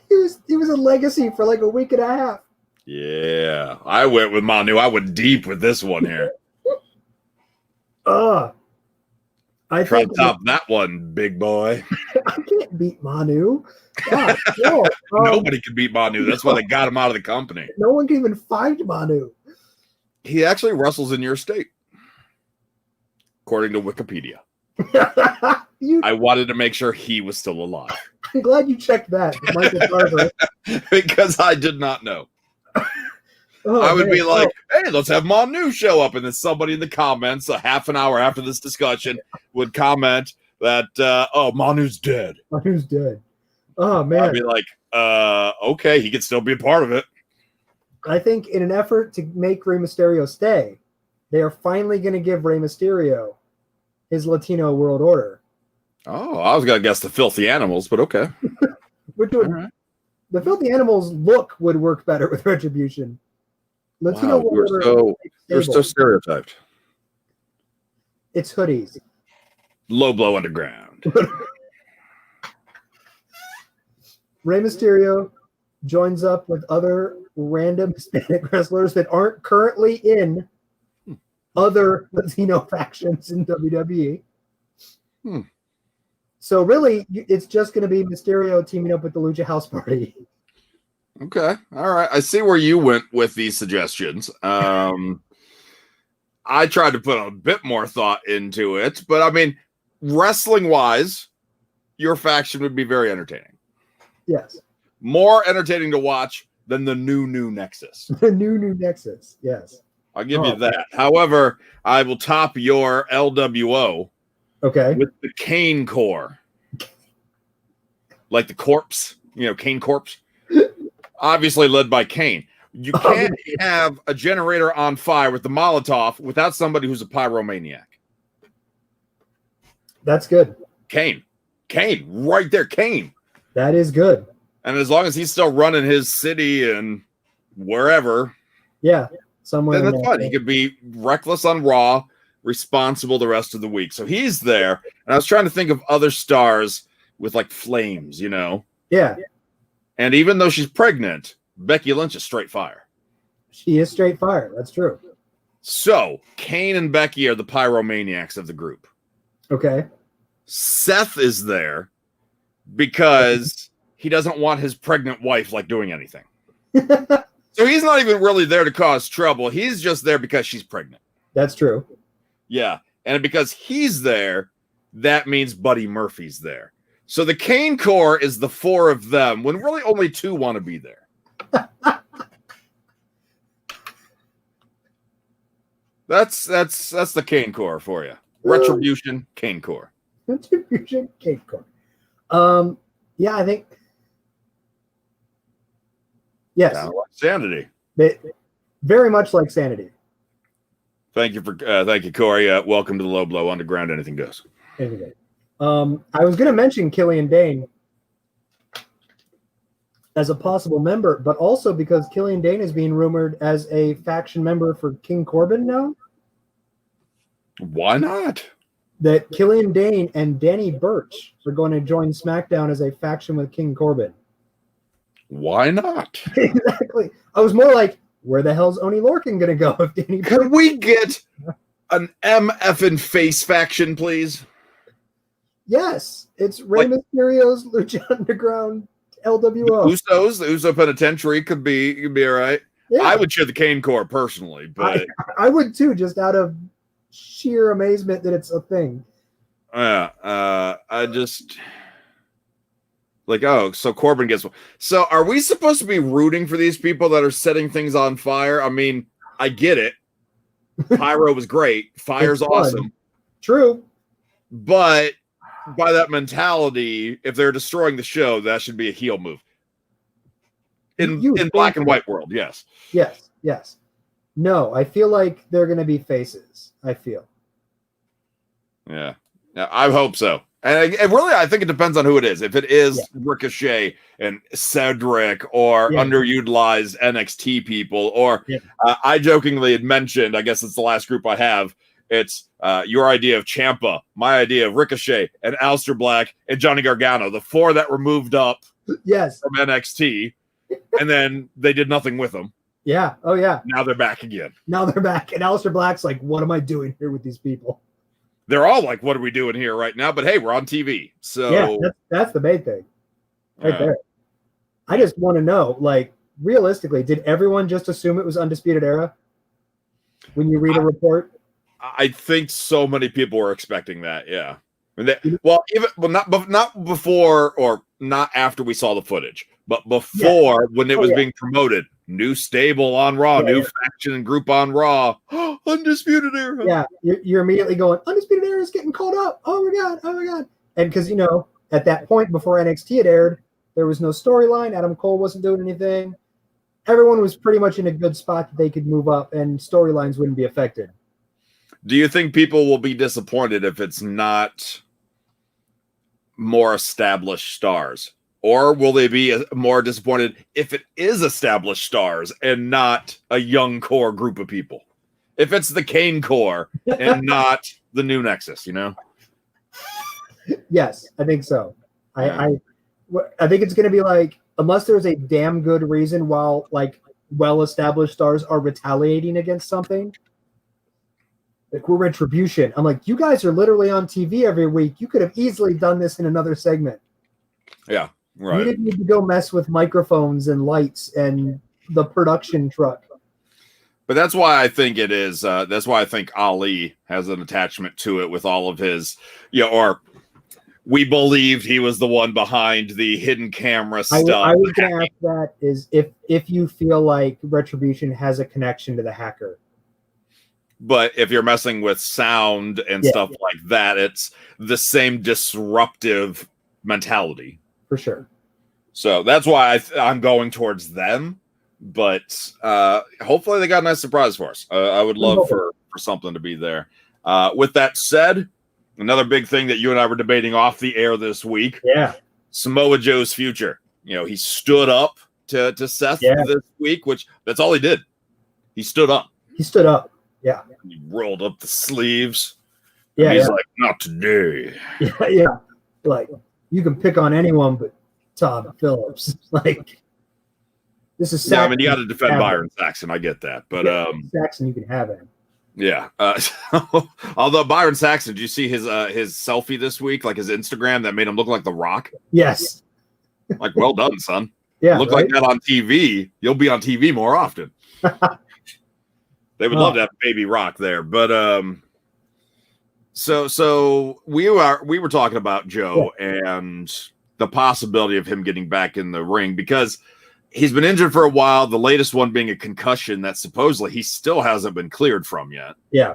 He was a legacy for like a week and a half. Yeah. I went with Manu. I went deep with this one here. I try to top that one, big boy. I can't beat Manu. God, no. Nobody can beat Manu. That's why they got him out of the company. No one can even find Manu. He actually wrestles in your state. according to Wikipedia. You, I wanted to make sure he was still alive. I'm glad you checked that, Michael Carver. Because I did not know. Oh, I would man. be like, hey, let's have Manu show up. And then somebody in the comments, a half an hour after this discussion, would comment that, oh, Manu's dead. Manu's dead. Oh, man. I'd be like, okay, he could still be a part of it. I think in an effort to make Rey Mysterio stay, they are finally going to give Rey Mysterio his Latino world order. Oh, I was going to guess the Filthy Animals, but okay. Which would, right. The Filthy Animals look would work better with Retribution. Latino Wow, world order. you're so stereotyped. It's hoodies. Low blow underground. Rey Mysterio joins up with other random Hispanic wrestlers that aren't currently in other Latino factions in WWE. So really, it's just going to be Mysterio teaming up with the Lucha House Party. Okay. All right. I see where you went with these suggestions. I tried to put a bit more thought into it, but I mean, wrestling-wise, your faction would be very entertaining. Yes. More entertaining to watch than the new Nexus. The new Nexus. Yes. I'll give you that. However, I will top your LWO with the Kane Corps. Like the corpse, Kane Corpse. Obviously led by Kane. You can't have a generator on fire with the Molotov without somebody who's a pyromaniac. That's good. Kane, right there, Kane. That is good. And as long as he's still running his city and wherever, somewhere, then that's fine. He could be reckless on Raw, responsible the rest of the week. So he's there. And I was trying to think of other stars with like flames, Yeah. And even though she's pregnant, Becky Lynch is straight fire. She is straight fire. That's true. So Kane and Becky are the pyromaniacs of the group. Okay. Seth is there because he doesn't want his pregnant wife doing anything. So he's not even really there to cause trouble. He's just there because she's pregnant. That's true. Yeah. And because he's there, that means Buddy Murphy's there. So the Kane Corps is the four of them when really only two want to be there. That's the Kane Corps for you. Retribution, Kane Corps. Retribution, Kane Corps. Yeah, I think. Yes. Like Sanity. Very much like Sanity. Thank you, Corey. Welcome to the Low Blow Underground. Anything goes. Anything. I was going to mention Killian Dane as a possible member, but also because Killian Dane is being rumored as a faction member for King Corbin now. Why not? That Killian Dane and Danny Burch are going to join SmackDown as a faction with King Corbin. Why not? Exactly. I was more like, where the hell's Oni Lorcan going to go if Danny Burch? Can we get an MF face faction, please? Yes, it's Rey Mysterio's Lucha Underground LWO. The Uso Penitentiary could be all right. Yeah. I would cheer the Kane Corps personally, but I would too, just out of sheer amazement that it's a thing. Yeah, I just so Corbin gets one. So are we supposed to be rooting for these people that are setting things on fire? I mean, I get it. Pyro was great. Fire's awesome. True. But by that mentality, if they're destroying the show, that should be a heel move. In black and white world, yes. Yes. No, I feel like they're going to be faces. I feel. Yeah, I hope so. And really, I think it depends on who it is. If it is Ricochet and Cedric or underutilized NXT people, or I jokingly had mentioned, I guess it's the last group I have, it's your idea of Ciampa, my idea of Ricochet and Aleister Black and Johnny Gargano, the four that were moved up from NXT, and then they did nothing with them. Yeah. Oh, yeah. Now they're back again. And Aleister Black's like, what am I doing here with these people? They're all like, what are we doing here right now? But hey, we're on TV. So that's the main thing right there. I just want to know, realistically, did everyone just assume it was Undisputed Era when you read a report? I think so many people were expecting that. Yeah. Not before or not after we saw the footage, but before when it was being promoted. New stable on Raw, new faction and group on Raw. Undisputed Era. Yeah, you're immediately going, Undisputed Era is getting called up. Oh my god, oh my god. And because, at that point before NXT had aired, there was no storyline. Adam Cole wasn't doing anything. Everyone was pretty much in a good spot that they could move up and storylines wouldn't be affected. Do you think people will be disappointed if it's not more established stars? Or will they be more disappointed if it is established stars and not a young core group of people? If it's the Kane core and not the new Nexus, Yes, I think so. Yeah. I think it's going to be like, unless there's a damn good reason while like well-established stars are retaliating against something. Like we're Retribution. I'm like, you guys are literally on TV every week. You could have easily done this in another segment. Yeah. Right. You didn't need to go mess with microphones and lights and the production truck. But that's why I think it is. That's why I think Ali has an attachment to it with all of his, or we believed he was the one behind the hidden camera stuff. I was going to ask that is if you feel like Retribution has a connection to the hacker. But if you're messing with sound and stuff like that, it's the same disruptive mentality. For sure. So that's why I'm going towards them. But hopefully they got a nice surprise for us. I would love for something to be there. With that said, another big thing that you and I were debating off the air this week. Yeah. Samoa Joe's future. He stood up to Seth this week, which that's all he did. He stood up. Yeah. He rolled up the sleeves. Yeah. He's like, not today. Yeah. Like, you can pick on anyone but Todd Phillips. Like, this is Saxon. Yeah, I mean, you got to defend Byron Saxon. I get that. But Saxon, you can have him. Yeah. Although Byron Saxon, did you see his selfie this week, like his Instagram that made him look like The Rock? Yes. Like, well done, son. Yeah. Look like that on TV. You'll be on TV more often. They would love to have Baby Rock there. But so we were talking about Joe and the possibility of him getting back in the ring because he's been injured for a while. The latest one being a concussion that supposedly he still hasn't been cleared from yet. Yeah.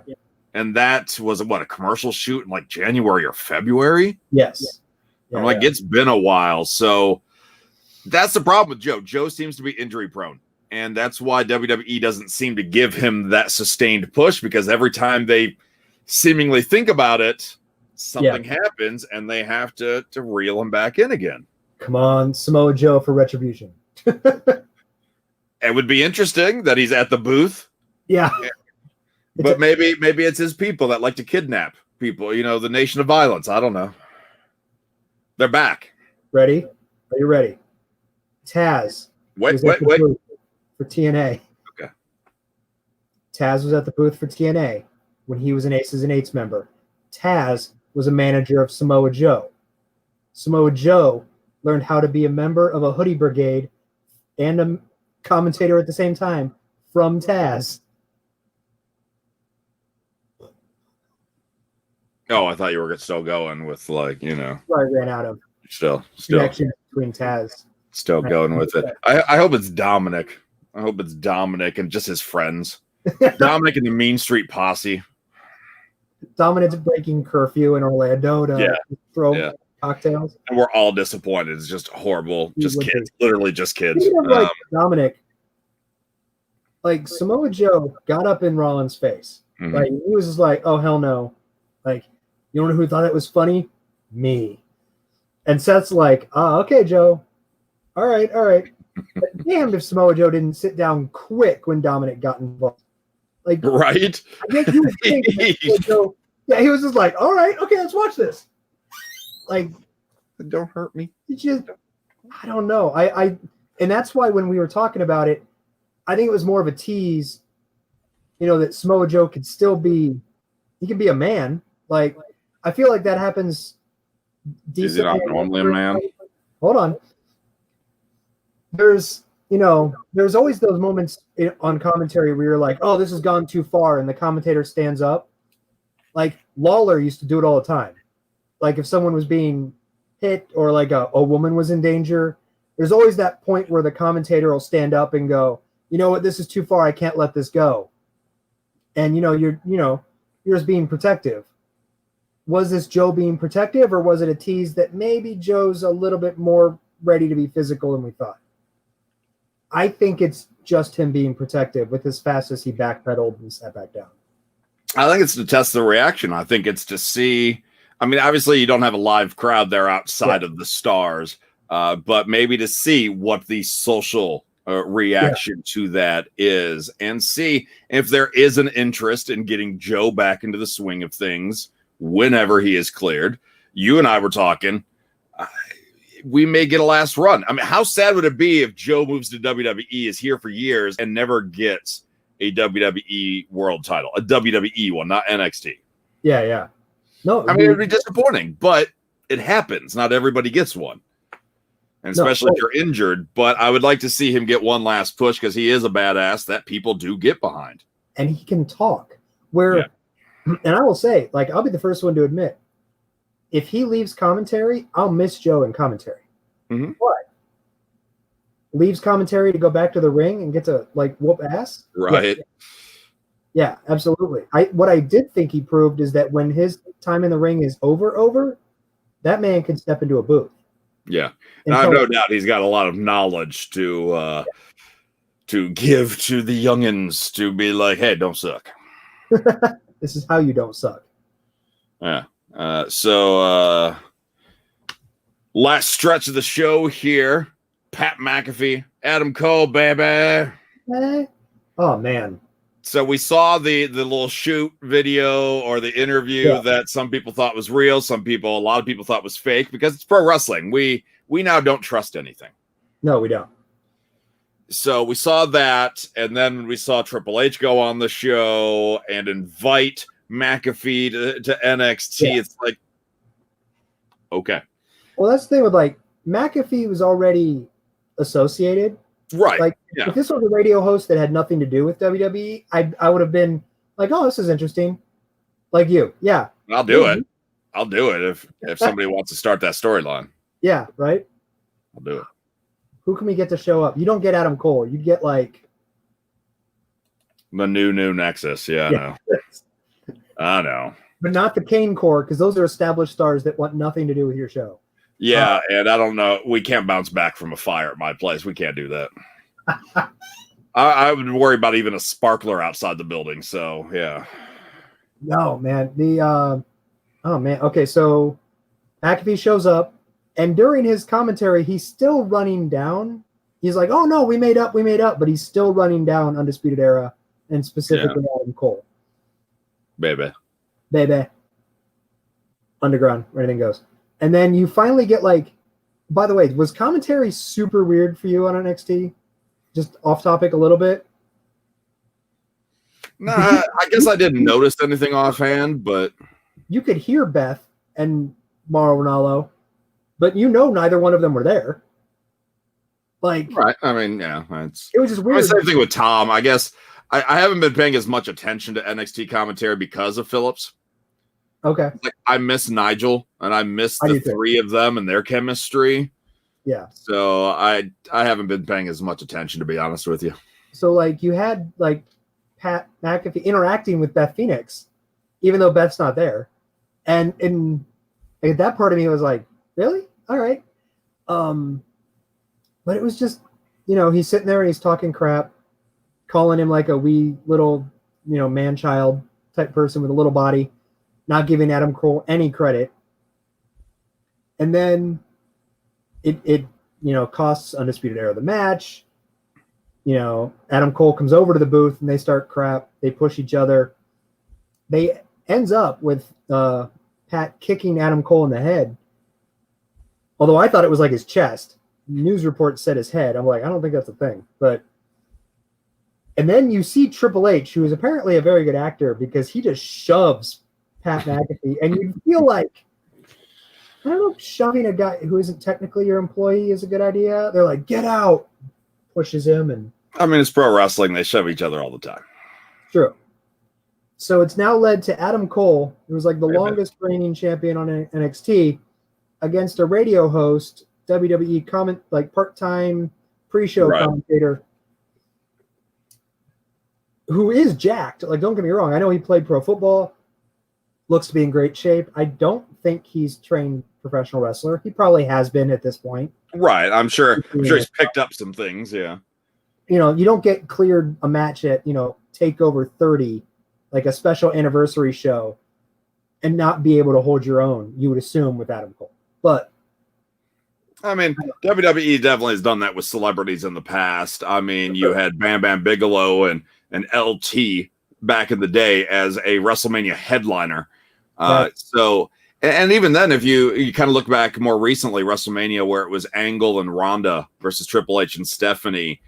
And that was a commercial shoot in like January or February? Yes. Yeah, I'm like, it's been a while. So that's the problem with Joe. Joe seems to be injury prone. And that's why WWE doesn't seem to give him that sustained push because every time they seemingly think about it, something happens and they have to reel him back in again. Come on, Samoa Joe for Retribution. It would be interesting that he's at the booth. Yeah. But maybe it's his people that like to kidnap people, the Nation of Violence. I don't know. They're back. Ready? Are you ready? Taz. Wait. For TNA. Okay. Taz was at the booth for TNA when he was an Aces and Eights member. Taz was a manager of Samoa Joe. Samoa Joe learned how to be a member of a hoodie brigade and a commentator at the same time from Taz. Oh, I thought you were still going with I ran out of still connection between Taz. Still going with it. I hope it's Dominic. I hope it's Dominic and just his friends. Dominic and the Mean Street Posse. Dominic's breaking curfew in Orlando to throw cocktails. And we're all disappointed. It's just horrible. Just kids. Literally just kids. Dominic, like Samoa Joe got up in Rollins' face. Mm-hmm. Like he was just like, oh hell no. Like, you don't know who thought it was funny? Me. And Seth's like, oh, okay, Joe. All right. But damned if Samoa Joe didn't sit down quick when Dominic got involved. Like, right? I think you would think Joe, he was just like, all right, okay, let's watch this. Like, don't hurt me. I don't know. I and that's why when we were talking about it, I think it was more of a tease, that Samoa Joe could still be, he can be a man. Like, I feel like that happens. Is he not normally a man? Hold on. There's always those moments on commentary where you're like, oh, this has gone too far, and the commentator stands up. Like Lawler used to do it all the time. Like if someone was being hit or like a woman was in danger, there's always that point where the commentator will stand up and go, you know what, this is too far. I can't let this go. And you're just being protective. Was this Joe being protective, or was it a tease that maybe Joe's a little bit more ready to be physical than we thought? I think it's just him being protective with as fast as he backpedaled and sat back down. I think it's to test the reaction. I think it's to see. I mean, obviously, you don't have a live crowd there outside of the stars, but maybe to see what the social reaction to that is, and see if there is an interest in getting Joe back into the swing of things whenever he is cleared. You and I were talking. We may get a last run. I mean, how sad would it be if Joe moves to WWE, is here for years, and never gets a WWE world title, a WWE one, not NXT? Yeah. No, I mean, it'd be disappointing, but it happens. Not everybody gets one, and especially if you're injured. But I would like to see him get one last push because he is a badass that people do get behind. And he can talk. And I will say, like, I'll be the first one to admit, if he leaves commentary, I'll miss Joe in commentary. Mm-hmm. But leaves commentary to go back to the ring and get to like whoop ass, right? Yeah, absolutely. What I did think he proved is that when his time in the ring is over, that man can step into a booth. Yeah, and I have no doubt he's got a lot of knowledge to give to the youngins to be like, hey, don't suck. This is how you don't suck. Yeah. So last stretch of the show here. Pat McAfee, Adam Cole, baby. Oh man. So we saw the little shoot video or the interview that some people thought was real, a lot of people thought was fake, because it's pro wrestling. We now don't trust anything. No, we don't. So we saw that, and then we saw Triple H go on the show and invite McAfee to NXT. Yeah. It's like, okay. Well, that's the thing with like McAfee was already associated. Right. Like if this was a radio host that had nothing to do with WWE, I would have been like, oh, this is interesting. Like you. Yeah. I'll do it. I'll do it if somebody wants to start that storyline. Yeah, right? I'll do it. Who can we get to show up? You don't get Adam Cole. You get like the new Nexus. Yeah, I know. But not the Kane Corps, because those are established stars that want nothing to do with your show. Yeah, and I don't know. We can't bounce back from a fire at my place. We can't do that. I would worry about even a sparkler outside the building. So, yeah. No, man. Oh, man. Okay, so McAfee shows up, and during his commentary, he's still running down. He's like, oh, no, we made up. But he's still running down Undisputed Era, and specifically Adam Cole. Baby. Underground, where anything goes. And then you finally get like, by the way, was commentary super weird for you on NXT? Just off topic a little bit? Nah, I guess I didn't notice anything offhand, but you could hear Beth and Mauro Ranallo, but neither one of them were there. Like, right. I mean, yeah, it was just weird. Same thing with Tom. I guess I haven't been paying as much attention to NXT commentary because of Phillips. Okay. Like, I miss Nigel and I miss the three of them and their chemistry. Yeah. So I haven't been paying as much attention, to be honest with you. So like you had like Pat McAfee interacting with Beth Phoenix, even though Beth's not there. And that part of me was like, really? All right. But it was just, he's sitting there and he's talking crap, calling him like a wee little, man-child type person with a little body, not giving Adam Cole any credit. And then it costs Undisputed Era the match. Adam Cole comes over to the booth and they start crap. They push each other. They ends up with Pat kicking Adam Cole in the head. Although I thought it was like his chest. News report said his head. I'm like, I don't think that's a thing. And then you see Triple H, who is apparently a very good actor, because he just shoves Pat McAfee, and you feel like, I don't know if shoving a guy who isn't technically your employee is a good idea. They're like, get out, pushes him, and I mean, it's pro wrestling. They shove each other all the time. True. So it's now led to Adam Cole, who was like the longest reigning champion on NXT, against a radio host, WWE part-time pre-show commentator, who is jacked. Like, don't get me wrong. I know he played pro football, looks to be in great shape. I don't think he's trained professional wrestler. He probably has been at this point. Right. I'm sure he's picked up some things. Yeah. You don't get cleared a match at, TakeOver 30, like a special anniversary show, and not be able to hold your own, you would assume, with Adam Cole. But I mean, WWE definitely has done that with celebrities in the past. I mean, you had Bam Bam Bigelow and LT back in the day as a WrestleMania headliner. So, and even then, if you kind of look back more recently, WrestleMania, where it was Angle and Ronda versus Triple H and Stephanie,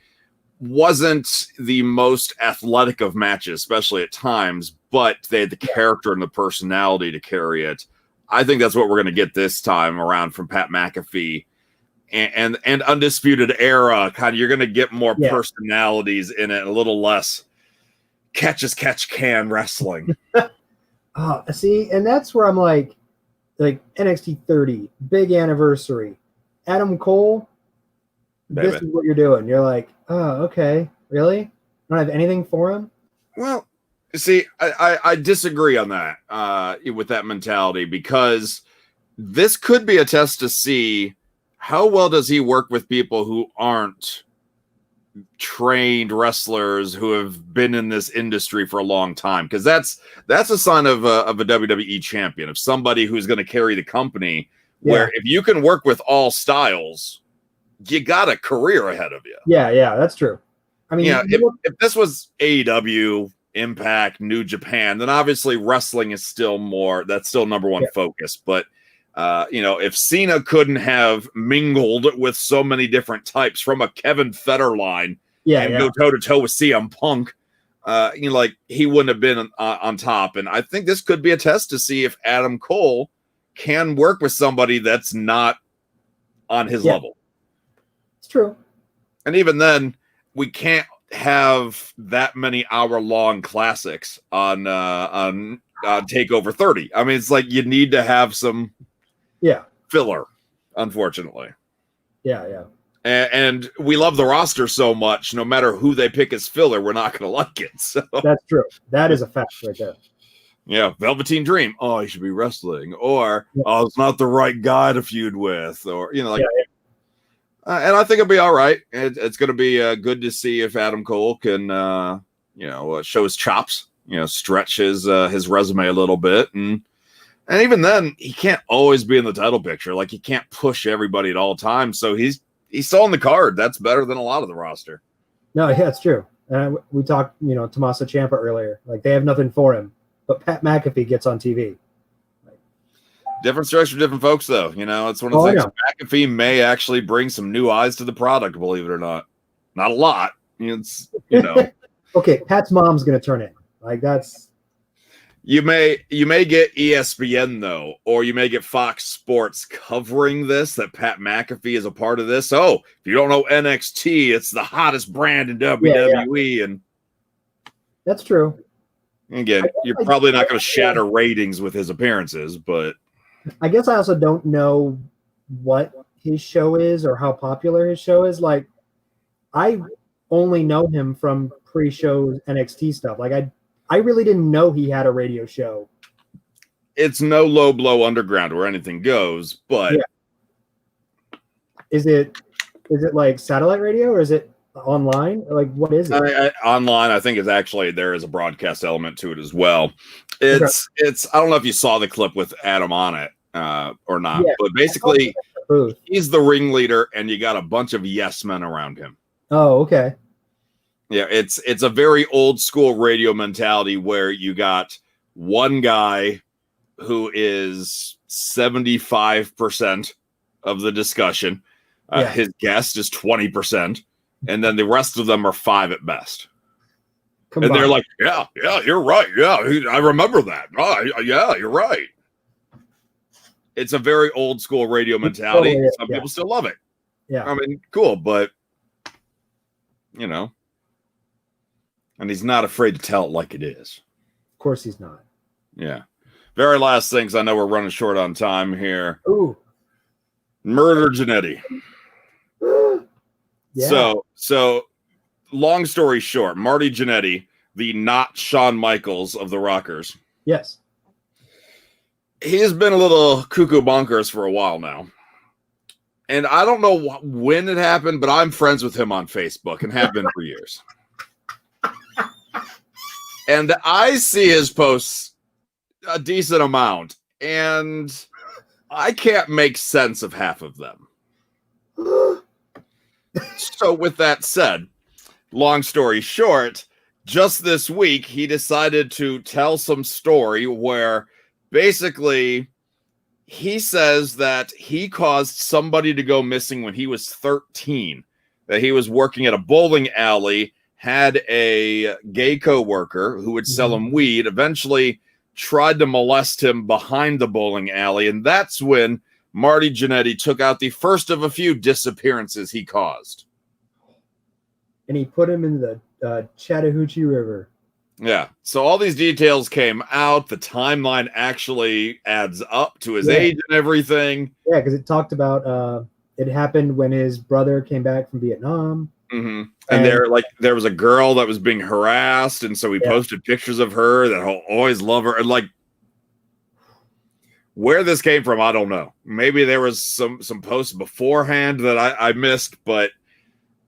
wasn't the most athletic of matches, especially at times, but they had the character and the personality to carry it. I think that's what we're going to get this time around from Pat McAfee and Undisputed Era. Kind of, you're going to get more personalities in it, a little less catch as catch can wrestling. See, and that's where I'm like NXT 30, big anniversary, Adam Cole. Baby. This is what you're doing. You're like, oh, okay, really? I don't have anything for him? Well, see, I disagree on that with that mentality, because this could be a test to see how well does he work with people who aren't trained wrestlers who have been in this industry for a long time, because that's a sign of a WWE champion, of somebody who's going to carry the company. Where if you can work with all styles, you got a career ahead of you. Yeah, that's true. I mean, if this was AEW, Impact, New Japan, then obviously wrestling is still number one focus. But if Cena couldn't have mingled with so many different types, from a Kevin Federline and go toe to toe with CM Punk, he wouldn't have been on top. And I think this could be a test to see if Adam Cole can work with somebody that's not on his level. It's true. And even then, we can't have that many hour-long classics on TakeOver 30. I mean, it's like you need to have some filler, unfortunately. Yeah. And we love the roster so much, no matter who they pick as filler, we're not going to like it. So that's true. That is a fact right there. Yeah, Velveteen Dream. Oh, he should be wrestling. Or, oh, it's not the right guy to feud with. Or, and I think it'll be all right. It's going to be good to see if Adam Cole can, show his chops, stretch his resume a little bit. And even then, he can't always be in the title picture. Like, he can't push everybody at all times. So he's still on the card. That's better than a lot of the roster. No, yeah, it's true. We talked, Tommaso Ciampa earlier. Like, they have nothing for him. But Pat McAfee gets on TV. Different strokes for different folks, though. It's one of the things. McAfee may actually bring some new eyes to the product, believe it or not. Not a lot. It's, Okay, Pat's mom's going to turn in. Like, that's... You may get ESPN, though, or you may get Fox Sports covering this, that Pat McAfee is a part of this. Oh, if you don't know NXT, it's the hottest brand in WWE. And that's true. Again, you're probably not going to shatter ratings with his appearances, but I guess I also don't know what his show is or how popular his show is. Like, I only know him from pre-show NXT stuff. Like, I really didn't know he had a radio show. It's no low blow underground where anything goes, but is it like satellite radio, or is it online? Like, what is it? Online, I think there is a broadcast element to it as well. It's I don't know if you saw the clip with Adam on it or not, but basically he's the ringleader, and you got a bunch of yes men around him. Oh, okay. Yeah, it's a very old school radio mentality where you got one guy who is 75% of the discussion. His guest is 20%. And then the rest of them are 5 at best. And they're like, yeah, you're right. Yeah, I remember that. Oh, yeah, you're right. It's a very old school radio mentality. Some people still love it. Yeah. I mean, cool, but, and he's not afraid to tell it like it is. Of course he's not. Yeah. Very last things. I know we're running short on time here. Ooh. Murder Jannetty. Yeah. So long story short, Marty Jannetty, the not Shawn Michaels of the Rockers. Yes. He's been a little cuckoo bonkers for a while now. And I don't know when it happened, but I'm friends with him on Facebook and have been for years. And I see his posts a decent amount, and I can't make sense of half of them. So with that said, long story short, just this week, he decided to tell some story where basically he says that he caused somebody to go missing when he was 13, that he was working at a bowling alley, had a gay coworker who would sell him weed, eventually tried to molest him behind the bowling alley, and that's when Marty Jannetty took out the first of a few disappearances he caused. And he put him in the Chattahoochee River. Yeah. So all these details came out. The timeline actually adds up to his age and everything. Yeah, because it talked about it happened when his brother came back from Vietnam. Mm-hmm. And there was a girl that was being harassed, and so he posted pictures of her that he'll always love her. And like, where this came from, I don't know. Maybe there was some posts beforehand that I missed, but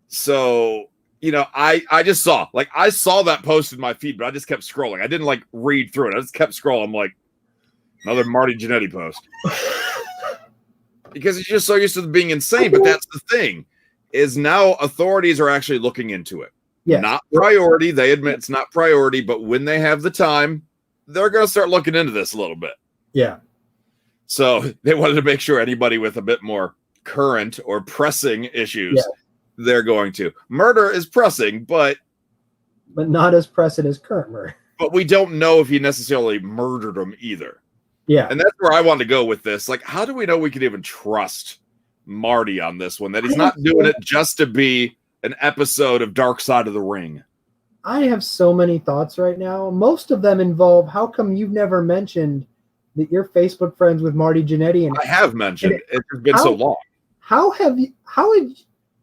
so you know, I just saw that post in my feed, but I just kept scrolling. I didn't like read through it. I just kept scrolling. I'm like, another Marty Jannetty post. Because he's just so used to being insane. But that's the thing, is now authorities are actually looking into it. Yeah. Not priority. They admit it's not priority, but when they have the time, they're going to start looking into this a little bit. Yeah. So they wanted to make sure anybody with a bit more current or pressing issues, they're going to. Murder is pressing, but not as pressing as current murder. But we don't know if he necessarily murdered him either. Yeah. And that's where I want to go with this. Like, how do we know we can even trust Marty on this one? That he's not doing it just to be an episode of Dark Side of the Ring. I have so many thoughts right now. Most of them involve, how come you've never mentioned that you're Facebook friends with Marty Jannetty? And I have mentioned. It's been so long.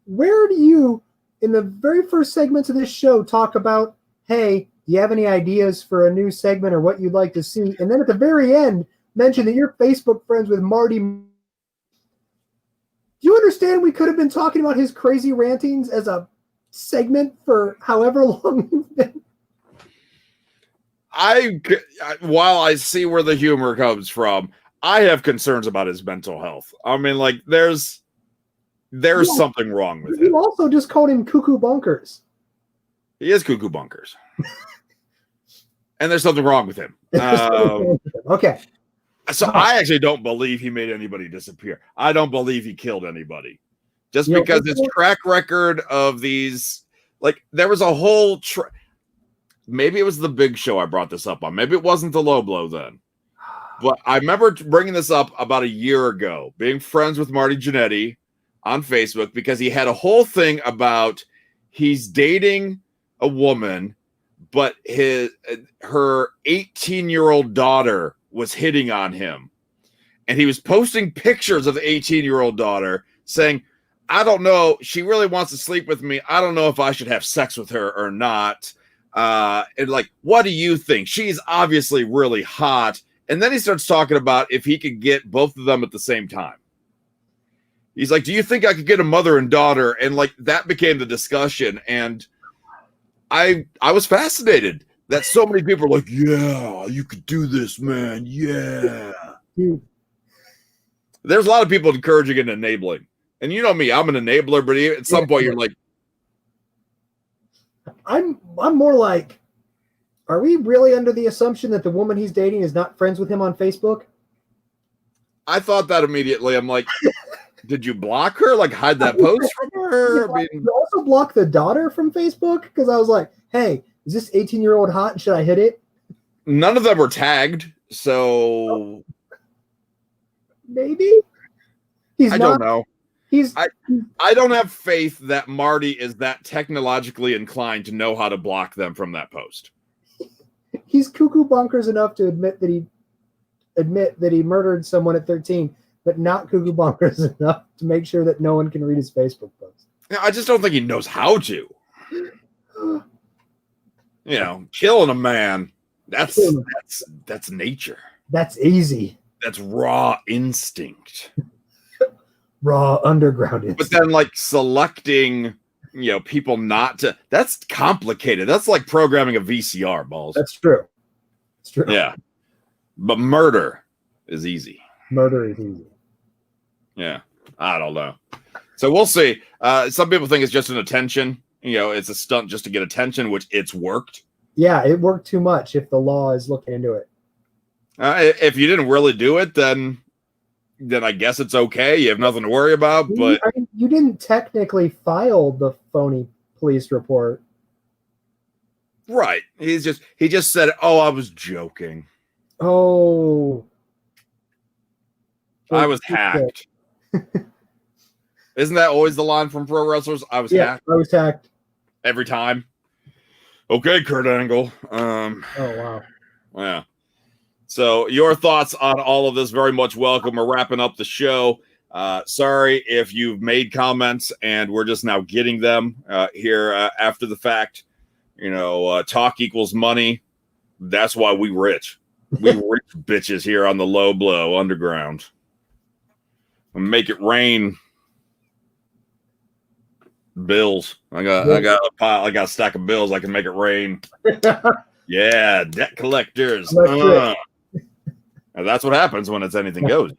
Where do you, in the very first segments of this show, talk about, hey, do you have any ideas for a new segment or what you'd like to see? And then at the very end, mention that you're Facebook friends with Marty. Do you understand we could have been talking about his crazy rantings as a segment for however long you've been? While I see where the humor comes from, I have concerns about his mental health. I mean, like, there's something wrong with him. You also just called him cuckoo bonkers. He is cuckoo bonkers. And there's something wrong with him. Okay. So I actually don't believe he made anybody disappear. I don't believe he killed anybody. Just because his track record of these, like, there was a whole maybe it was the Big Show I brought this up on. Maybe it wasn't the Low Blow then. But I remember bringing this up about a year ago, being friends with Marty Jannetty on Facebook, because he had a whole thing about he's dating a woman, but her 18-year-old daughter was hitting on him. And he was posting pictures of the 18-year-old daughter saying, I don't know, she really wants to sleep with me. I don't know if I should have sex with her or not. And like, what do you think? She's obviously really hot. And then he starts talking about if he could get both of them at the same time. He's like, do you think I could get a mother and daughter? And like, that became the discussion. And I was fascinated that so many people are like, yeah, you could do this, man. Yeah. Dude. There's a lot of people encouraging and enabling. And you know me, I'm an enabler, but at some point you're like, I'm more like, are we really under the assumption that the woman he's dating is not friends with him on Facebook? I thought that immediately. I'm like, did you block her? Like, hide that post from her? I mean, you also block the daughter from Facebook? Because I was like, hey, is this 18-year-old hot and should I hit it? None of them were tagged, so maybe I don't know. I don't have faith that Marty is that technologically inclined to know how to block them from that post. He's cuckoo bonkers enough to admit that he murdered someone at 13, but not cuckoo bonkers enough to make sure that no one can read his Facebook post. I just don't think he knows how to. You know, killing a man, that's nature. That's easy. That's raw instinct. Raw underground instinct. But then like selecting, people not to, that's complicated. That's like programming a VCR, balls. That's true. It's true. Yeah. But murder is easy. Murder is easy. Yeah. I don't know. So we'll see. Some people think it's just an attention. It's a stunt just to get attention, which it's worked. Yeah, it worked too much if the law is looking into it. If you didn't really do it, then I guess it's okay. You have nothing to worry about. But you didn't technically file the phony police report. Right. He just said, "Oh, I was joking. Oh. I was hacked." Isn't that always the line from pro wrestlers? I was hacked. I was hacked. Every time. Okay, Kurt Angle. Oh, wow. Yeah. So your thoughts on all of this, very much welcome. We're wrapping up the show. Sorry if you've made comments and we're just now getting them here after the fact. Talk equals money. That's why we rich. We rich bitches here on the low blow underground. Make it rain. Bills. I got a pile. I got a stack of bills. I can make it rain. Yeah, debt collectors. And that's what happens when it's anything goes.